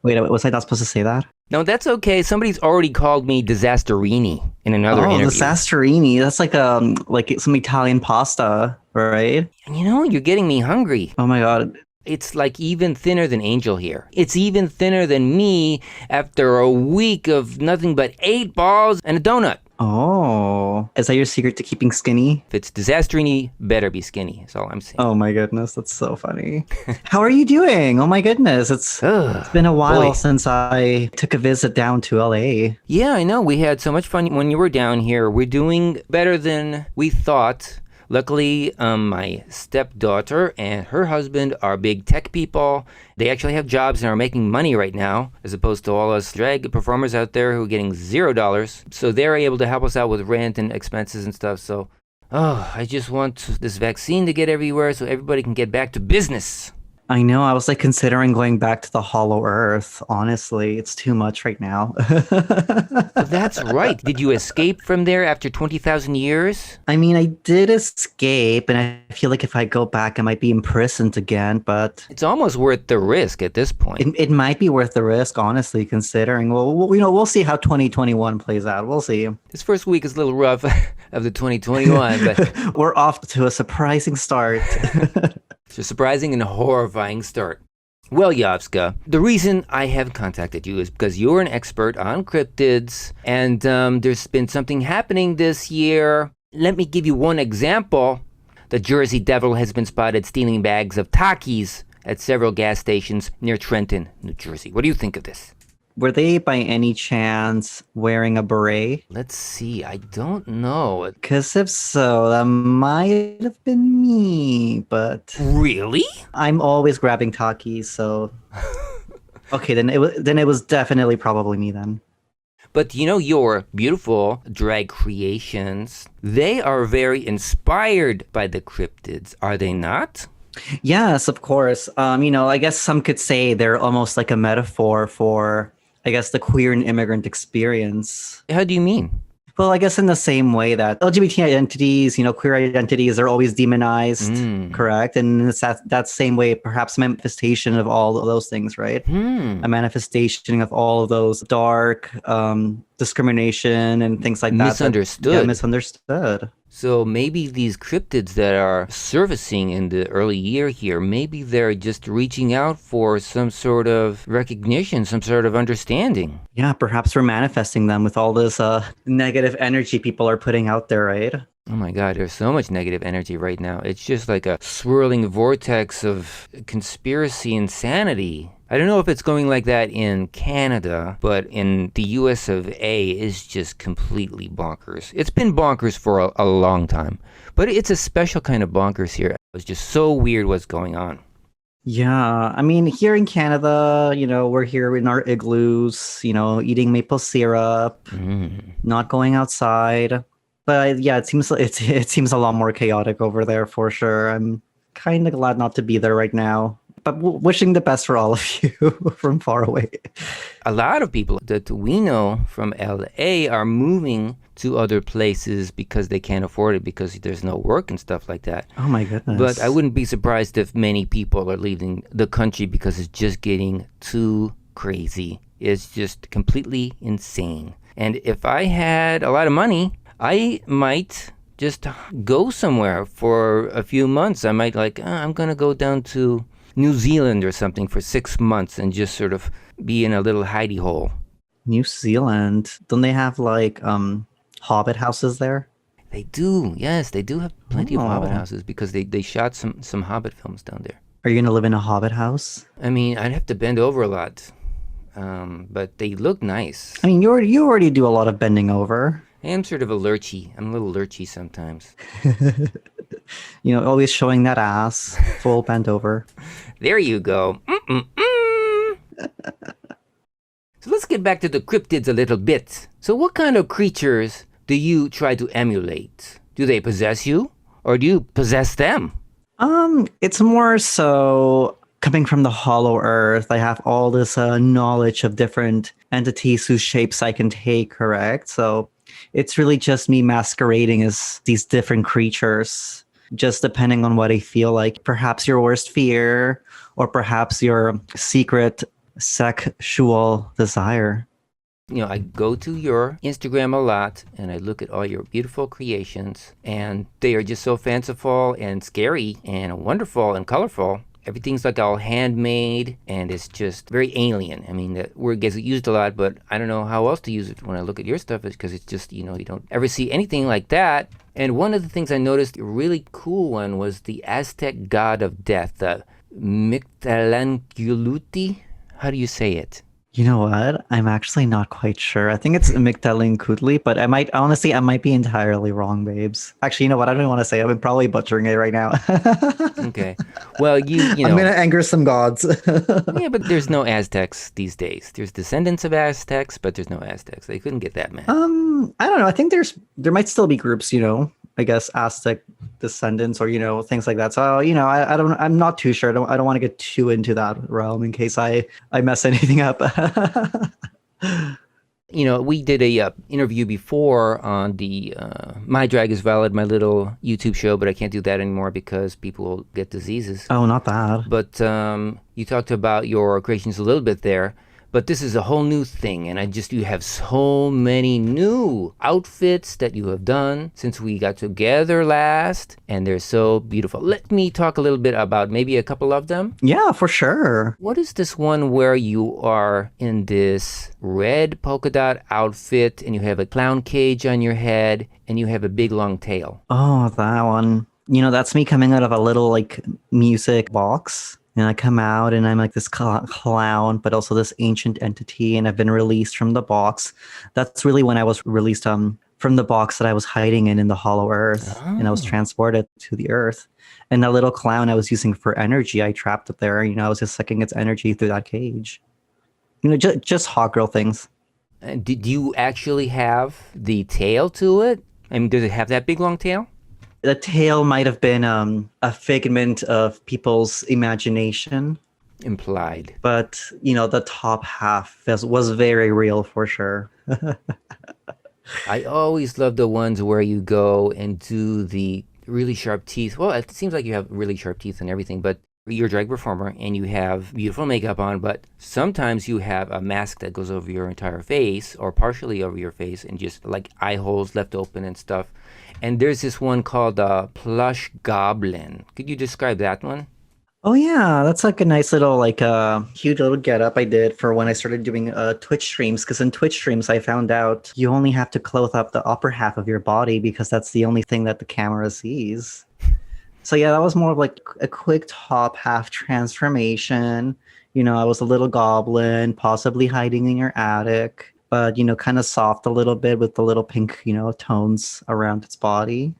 Wait, was I not supposed to say that? No, that's okay. Somebody's already called me Disasterini in another interview. Disasterini, that's like some Italian pasta, right? You know, you're getting me hungry. Oh my god. It's like even thinner than Angel here. It's even thinner than me after a week of nothing but 8 balls and a donut. Oh, is that your secret to keeping skinny? If it's Disasterini, better be skinny, is all I'm saying. Oh my goodness, that's so funny. How are you doing? Oh my goodness, it's been a while since I took a visit down to LA. Yeah, I know. We had so much fun when you were down here. We're doing better than we thought. Luckily, my stepdaughter and her husband are big tech people. They actually have jobs and are making money right now, as opposed to all us drag performers out there who are getting $0. So they're able to help us out with rent and expenses and stuff. So, I just want this vaccine to get everywhere so everybody can get back to business. I know, I was like considering going back to the Hollow Earth. Honestly, it's too much right now. That's right. Did you escape from there after 20,000 years? I mean, I did escape, and I feel like if I go back, I might be imprisoned again, but... It's almost worth the risk at this point. It might be worth the risk, honestly, considering. Well, we'll see how 2021 plays out. We'll see. This first week is a little rough of the 2021, but... We're off to a surprising start. It's a surprising and horrifying start. Well, Yovska, the reason I have contacted you is because you're an expert on cryptids, and there's been something happening this year. Let me give you one example. The Jersey Devil has been spotted stealing bags of Takis at several gas stations near Trenton, New Jersey. What do you think of this? Were they by any chance wearing a beret? Let's see, I don't know. Because if so, that might have been me, but... Really? I'm always grabbing Takis, so... Okay, then it was definitely probably me then. But you know, your beautiful drag creations, they are very inspired by the cryptids, are they not? Yes, of course. I guess some could say they're almost like a metaphor for, I guess, the queer and immigrant experience. How do you mean? Well, I guess in the same way that LGBT identities, queer identities are always demonized, correct? And it's that same way, perhaps manifestation of all of those things, right? A manifestation of all of those dark discrimination and things like that. Misunderstood. Yeah, misunderstood. So maybe these cryptids that are surfacing in the early year here, maybe they're just reaching out for some sort of recognition, some sort of understanding. Yeah, perhaps we're manifesting them with all this negative energy people are putting out there, right? Oh my God, there's so much negative energy right now. It's just like a swirling vortex of conspiracy insanity. I don't know if it's going like that in Canada, but in the US of A is just completely bonkers. It's been bonkers for a long time, but it's a special kind of bonkers here. It's just so weird what's going on. Yeah, I mean, here in Canada, we're here in our igloos, eating maple syrup, not going outside. But yeah, it seems a lot more chaotic over there for sure. I'm kind of glad not to be there right now. But wishing the best for all of you from far away. A lot of people that we know from LA are moving to other places because they can't afford it because there's no work and stuff like that. Oh my goodness. But I wouldn't be surprised if many people are leaving the country because it's just getting too crazy. It's just completely insane. And if I had a lot of money, I might just go somewhere for a few months. I might I'm going to go down to New Zealand or something for 6 months and just sort of be in a little hidey hole. New Zealand? Don't they have hobbit houses there? They do, yes, they do have plenty of hobbit houses because they shot some hobbit films down there. Are you gonna live in a hobbit house? I mean, I'd have to bend over a lot, but they look nice. I mean, you already do a lot of bending over. I am sort of a lurchy. I'm a little lurchy sometimes. Always showing that ass, full bent over. There you go. So let's get back to the cryptids a little bit. So what kind of creatures do you try to emulate? Do they possess you, or do you possess them? It's more so coming from the hollow earth. I have all this knowledge of different entities whose shapes I can take, correct? So it's really just me masquerading as these different creatures, just depending on what I feel like. Perhaps your worst fear, or perhaps your secret sexual desire. I go to your Instagram a lot, and I look at all your beautiful creations, and they are just so fanciful and scary and wonderful and colorful. Everything's like all handmade, and it's just very alien. I mean, that word gets used a lot, but I don't know how else to use it when I look at your stuff, is because it's just, you don't ever see anything like that. And one of the things I noticed, a really cool one, was the Aztec god of death, the Mictlantecuhtli. How do you say it? You know what? I'm actually not quite sure. I think it's Mictlantecuhtli, but I might be entirely wrong, babes. Actually, you know what? I don't want to say it. I'm probably butchering it right now. Okay. Well, you know. I'm going to anger some gods. Yeah, but there's no Aztecs these days. There's descendants of Aztecs, but there's no Aztecs. They couldn't get that mad. I don't know. I think there might still be groups, I guess Aztec descendants or, things like that. So, I'm not too sure. I don't want to get too into that realm in case I mess anything up. We did a interview before on the My Drag is Valid, my little YouTube show, but I can't do that anymore because people will get diseases. Oh, not bad. But you talked about your creations a little bit there. But this is a whole new thing, and you have so many new outfits that you have done since we got together last, and they're so beautiful. Let me talk a little bit about maybe a couple of them. Yeah, for sure. What is this one where you are in this red polka dot outfit, and you have a clown cage on your head, and you have a big long tail? Oh, that one. That's me coming out of a little, music box. And I come out and I'm like this clown, but also this ancient entity. And I've been released from the box. That's really when I was released from the box that I was hiding in the hollow earth. Oh. And I was transported to the earth. And that little clown I was using for energy, I trapped it there. I was just sucking its energy through that cage. Just hot girl things. Did you actually have the tail to it? I mean, does it have that big long tail? The tail might have been a figment of people's imagination. Implied. But, the top half was very real for sure. I always love the ones where you go and do the really sharp teeth. Well, it seems like you have really sharp teeth and everything, but you're a drag performer and you have beautiful makeup on, but sometimes you have a mask that goes over your entire face or partially over your face and just like eye holes left open and stuff. And there's this one called Plush Goblin. Could you describe that one? Oh, yeah. That's like a nice little, cute little getup I did for when I started doing Twitch streams. Because in Twitch streams, I found out you only have to clothe up the upper half of your body because that's the only thing that the camera sees. So, yeah, that was more of like a quick top half transformation. I was a little goblin, possibly hiding in your attic. But, kind of soft a little bit with the little pink, tones around its body.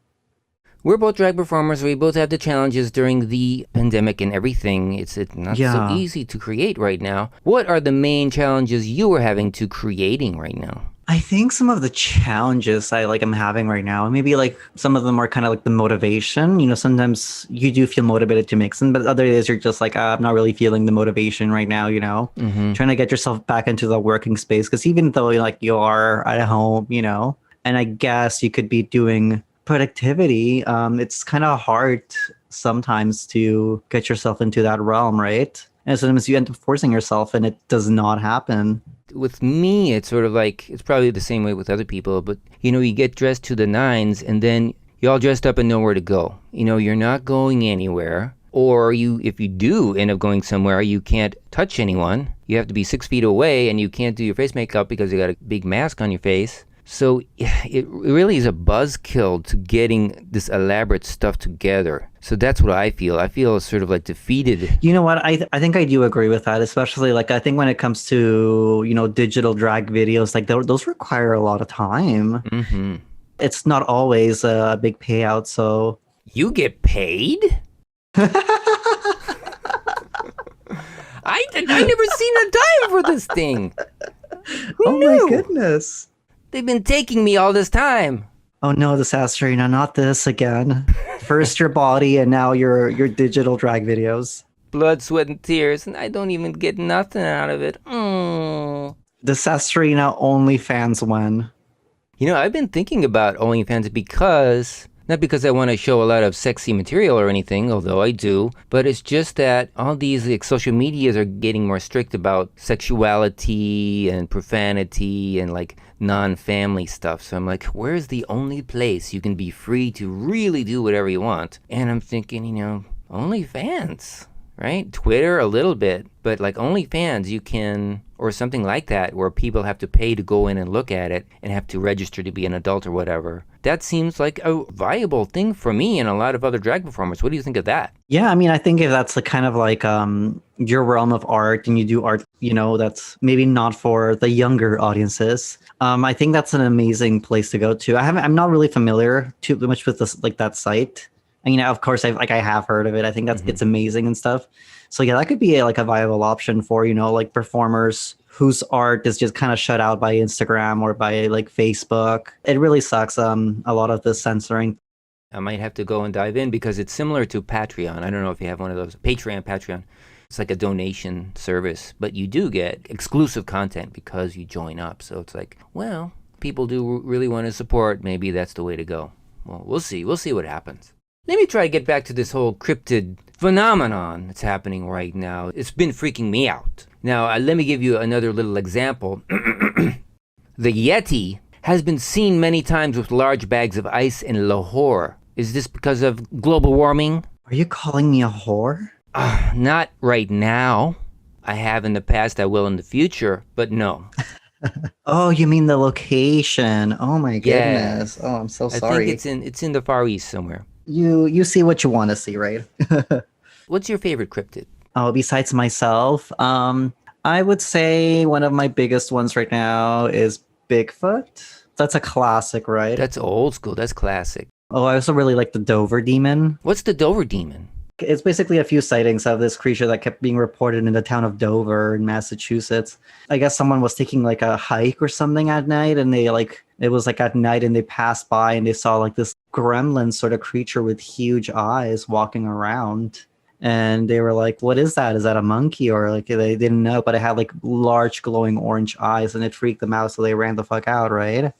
We're both drag performers. We both have the challenges during the pandemic and everything. It's not so easy to create right now. What are the main challenges you are having to creating right now? I think some of the challenges I'm having right now, maybe some of them are kind of the motivation. Sometimes you do feel motivated to mix them, but other days you're just I'm not really feeling the motivation right now, Mm-hmm. Trying to get yourself back into the working space. Because even though you are at home, and I guess you could be doing productivity, it's kind of hard sometimes to get yourself into that realm, right? And sometimes you end up forcing yourself and it does not happen. With me, it's sort of it's probably the same way with other people, but you get dressed to the nines and then you're all dressed up and nowhere to go. You're not going anywhere. Or if you do end up going somewhere, you can't touch anyone. You have to be 6 feet away and you can't do your face makeup because you got a big mask on your face. So it really is a buzzkill to getting this elaborate stuff together. So that's what I feel. I feel sort of like defeated. You know what? I think I do agree with that, especially like I think when it comes to, digital drag videos, like those require a lot of time. Mm-hmm. It's not always a big payout, so... You get paid? I never seen a dime for this thing. Who knew? My goodness. They've been taking me all this time. Oh no, Disasterina, not this again. First your body and now your digital drag videos. Blood, sweat, and tears, and I don't even get nothing out of it. Disasterina OnlyFans when? I've been thinking about OnlyFans because... Not because I want to show a lot of sexy material or anything, although I do, but it's just that all these social medias are getting more strict about sexuality and profanity and like non-family stuff. So I'm like, where's the only place you can be free to really do whatever you want? And I'm thinking, OnlyFans, right? Twitter a little bit, but like OnlyFans you can, or something like that, where people have to pay to go in and look at it and have to register to be an adult or whatever. That seems like a viable thing for me and a lot of other drag performers. What do you think of that? Yeah, I mean, I think if that's kind of like your realm of art and you do art, that's maybe not for the younger audiences. I think that's an amazing place to go to. I'm not really familiar too much with this, like that site. And, of course, I have heard of it. I think it's amazing and stuff. So yeah, that could be a viable option for, like performers whose art is just kind of shut out by Instagram or by like Facebook. It really sucks, a lot of the censoring. I might have to go and dive in because it's similar to Patreon. I don't know if you have one of those. Patreon. It's like a donation service, but you do get exclusive content because you join up. So it's like, well, people do really want to support. Maybe that's the way to go. Well, we'll see. We'll see what happens. Let me try to get back to this whole cryptid phenomenon that's happening right now. It's been freaking me out. Now, let me give you another little example. The Yeti has been seen many times with large bags of ice in Lahore. Is this because of global warming? Are you calling me a whore? Not right now. I have in the past, I will in the future, but no. Oh, you mean the location. Oh my goodness. Yeah. Oh, I'm so sorry. I think it's in the Far East somewhere. You see what you want to see, right? What's your favorite cryptid? Oh, besides myself, I would say one of my biggest ones right now is Bigfoot. That's a classic, right? That's old school. That's classic. Oh, I also really like the Dover Demon. What's the Dover Demon? It's basically a few sightings of this creature that kept being reported in the town of Dover in Massachusetts. I guess someone was taking like a hike or something at night, and it was like at night, and they passed by and they saw like this gremlin sort of creature with huge eyes walking around. And they were like, what is that? Is that a monkey? Or like they didn't know, but it had like large glowing orange eyes, and it freaked them out, so they ran the fuck out, right?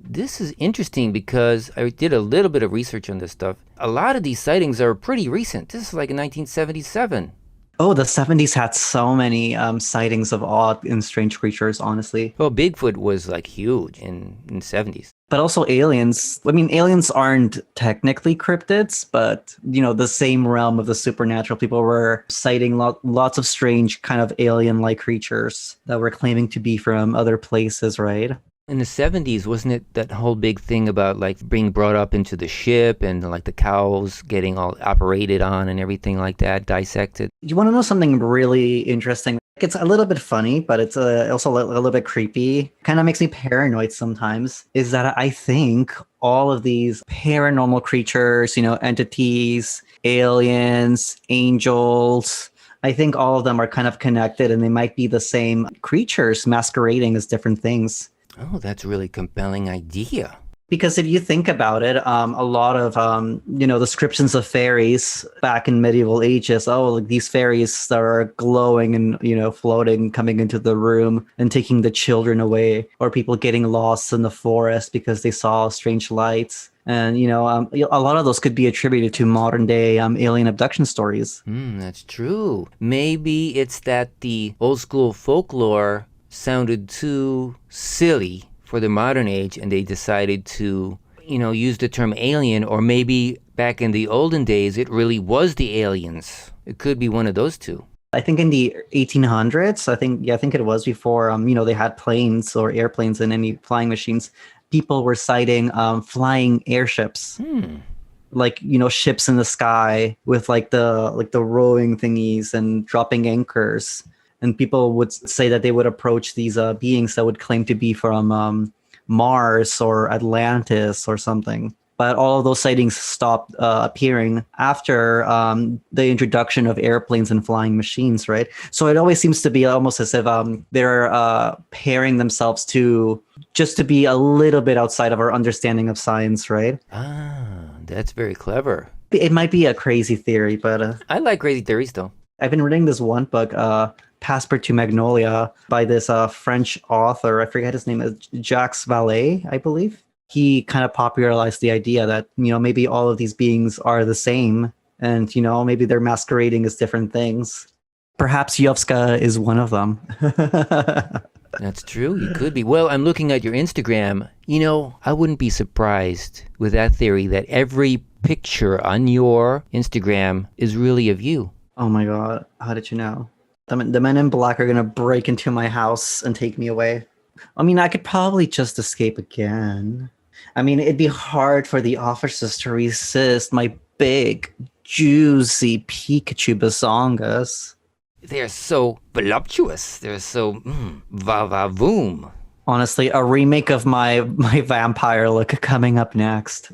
This is interesting because I did a little bit of research on this stuff. A lot of these sightings are pretty recent. This is like in 1977. Oh, the 70s had so many sightings of odd and strange creatures, honestly. Well, Bigfoot was like huge in the 70s. But also aliens. I mean, aliens aren't technically cryptids, but, the same realm of the supernatural. People were citing lots of strange kind of alien-like creatures that were claiming to be from other places, right? In the 70s, wasn't it that whole big thing about like being brought up into the ship and like the cows getting all operated on and everything like that, dissected? You want to know something really interesting? It's a little bit funny, but it's also a little bit creepy. Kind of makes me paranoid sometimes, is that I think all of these paranormal creatures, entities, aliens, angels, I think all of them are kind of connected, and they might be the same creatures masquerading as different things. Oh, that's a really compelling idea. Because if you think about it, a lot of, descriptions of fairies back in medieval ages, like these fairies that are glowing and, floating, coming into the room and taking the children away, or people getting lost in the forest because they saw strange lights. And, a lot of those could be attributed to modern day alien abduction stories. That's true. Maybe it's that the old school folklore sounded too silly for the modern age, and they decided to, use the term alien, or maybe back in the olden days, it really was the aliens. It could be one of those two. I think in the 1800s, I think it was before, they had planes or airplanes and any flying machines. people were sighting flying airships. Like, you know, ships in the sky with like the rowing thingies and dropping anchors. And people would say that they would approach these beings that would claim to be from Mars or Atlantis or something. But all of those sightings stopped appearing after the introduction of airplanes and flying machines, right? So it always seems to be almost as if they're pairing themselves to just to be a little bit outside of our understanding of science, right? That's very clever. It might be a crazy theory, but... I like crazy theories, though. I've been reading this one book, Passport to Magnolia, by this French author. I forget his name, Jacques Vallée, I believe. He kind of popularized the idea that, you know, maybe all of these beings are the same and, you know, maybe they're masquerading as different things. Perhaps Yovska is one of them. That's true. You could be. Well, I'm looking at your Instagram. You know, I wouldn't be surprised with that theory that every picture on your Instagram is really of you. Oh my God. How did you know? The men in black are going to break into my house and take me away. I mean, I could probably just escape again. I mean, it'd be hard for the officers to resist my big, juicy Pikachu bazongas. They're so voluptuous. They're so va-va-voom. Honestly, a remake of my vampire look coming up next.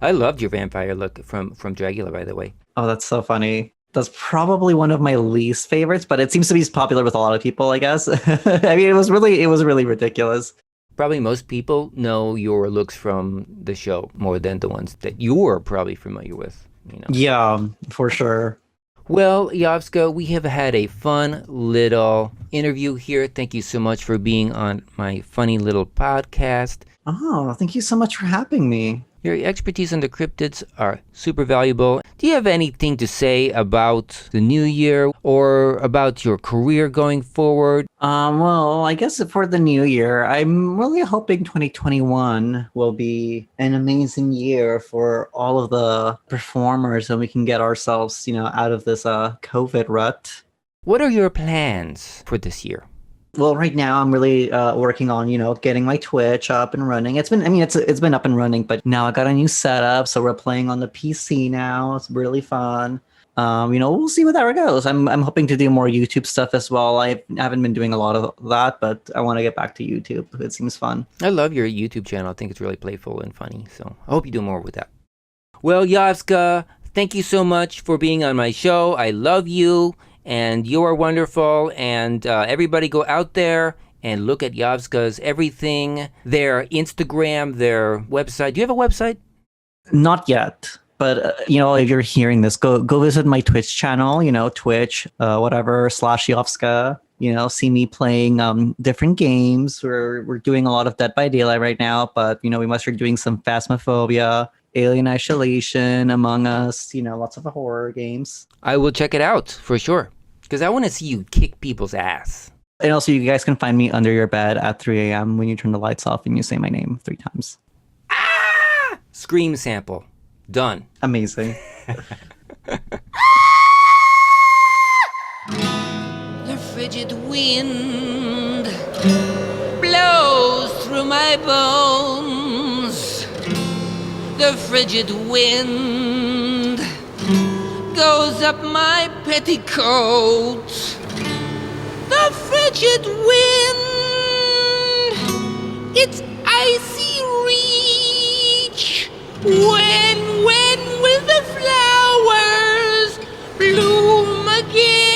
I loved your vampire look from Dragula, by the way. Oh, that's so funny. That's probably one of my least favorites, but it seems to be popular with a lot of people, I guess. I mean, it was really ridiculous. Probably most people know your looks from the show more than the ones that you're probably familiar with. You know? Yeah, for sure. Well, Yovska, we have had a fun little interview here. Thank you so much for being on my funny little podcast. Oh, thank you so much for having me. Your expertise on the cryptids are super valuable. Do you have anything to say about the new year or about your career going forward? Well, I guess for the new year, I'm really hoping 2021 will be an amazing year for all of the performers and we can get ourselves, you know, out of this COVID rut. What are your plans for this year? Well, right now I'm really working on, you know, getting my Twitch up and running. It's been up and running, but now I got a new setup, so we're playing on the PC now. It's really fun. You know, we'll see where that goes. I'm hoping to do more YouTube stuff as well. I haven't been doing a lot of that, but I want to get back to YouTube. It seems fun. I love your YouTube channel. I think it's really playful and funny, so I hope you do more with that. Well, Yovska, thank you so much for being on my show. I love you. And you are wonderful, and everybody go out there and look at Yovska's everything, their Instagram, their website. Do you have a website? Not yet, but you know, if you're hearing this, go visit my Twitch channel, you know, Twitch, /Yovska, you know, see me playing different games. We're doing a lot of Dead by Daylight right now, but, you know, we must be doing some Phasmophobia, Alien Isolation, Among Us, you know, lots of horror games. I will check it out for sure, because I want to see you kick people's ass. And also, you guys can find me under your bed at 3 a.m. when you turn the lights off and you say my name 3 times. Ah! Scream sample. Done. Amazing. The frigid wind blows through my bones. The frigid wind goes up my petticoat. The frigid wind, its icy reach. When will the flowers bloom again?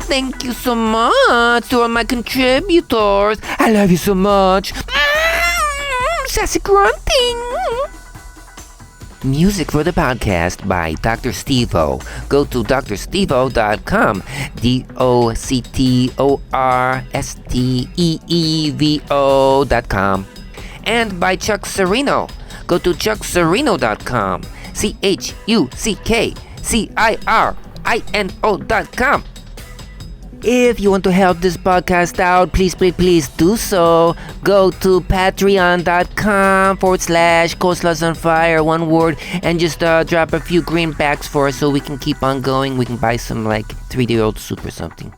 Thank you so much to all my contributors. I love you so much. Sassy grunting. Music for the podcast by Dr. Stevo. Go to drstevo.com. DoctorSteevo.com. And by Chuck Serino. Go to chuckserino.com. ChuckCirino.com. DragRaceINO.com. If you want to help this podcast out, please do so. Go to patreon.com/coleslaws on fire, one word, and just drop a few greenbacks for us so we can keep on going. We can buy some like 3-year-old soup or something.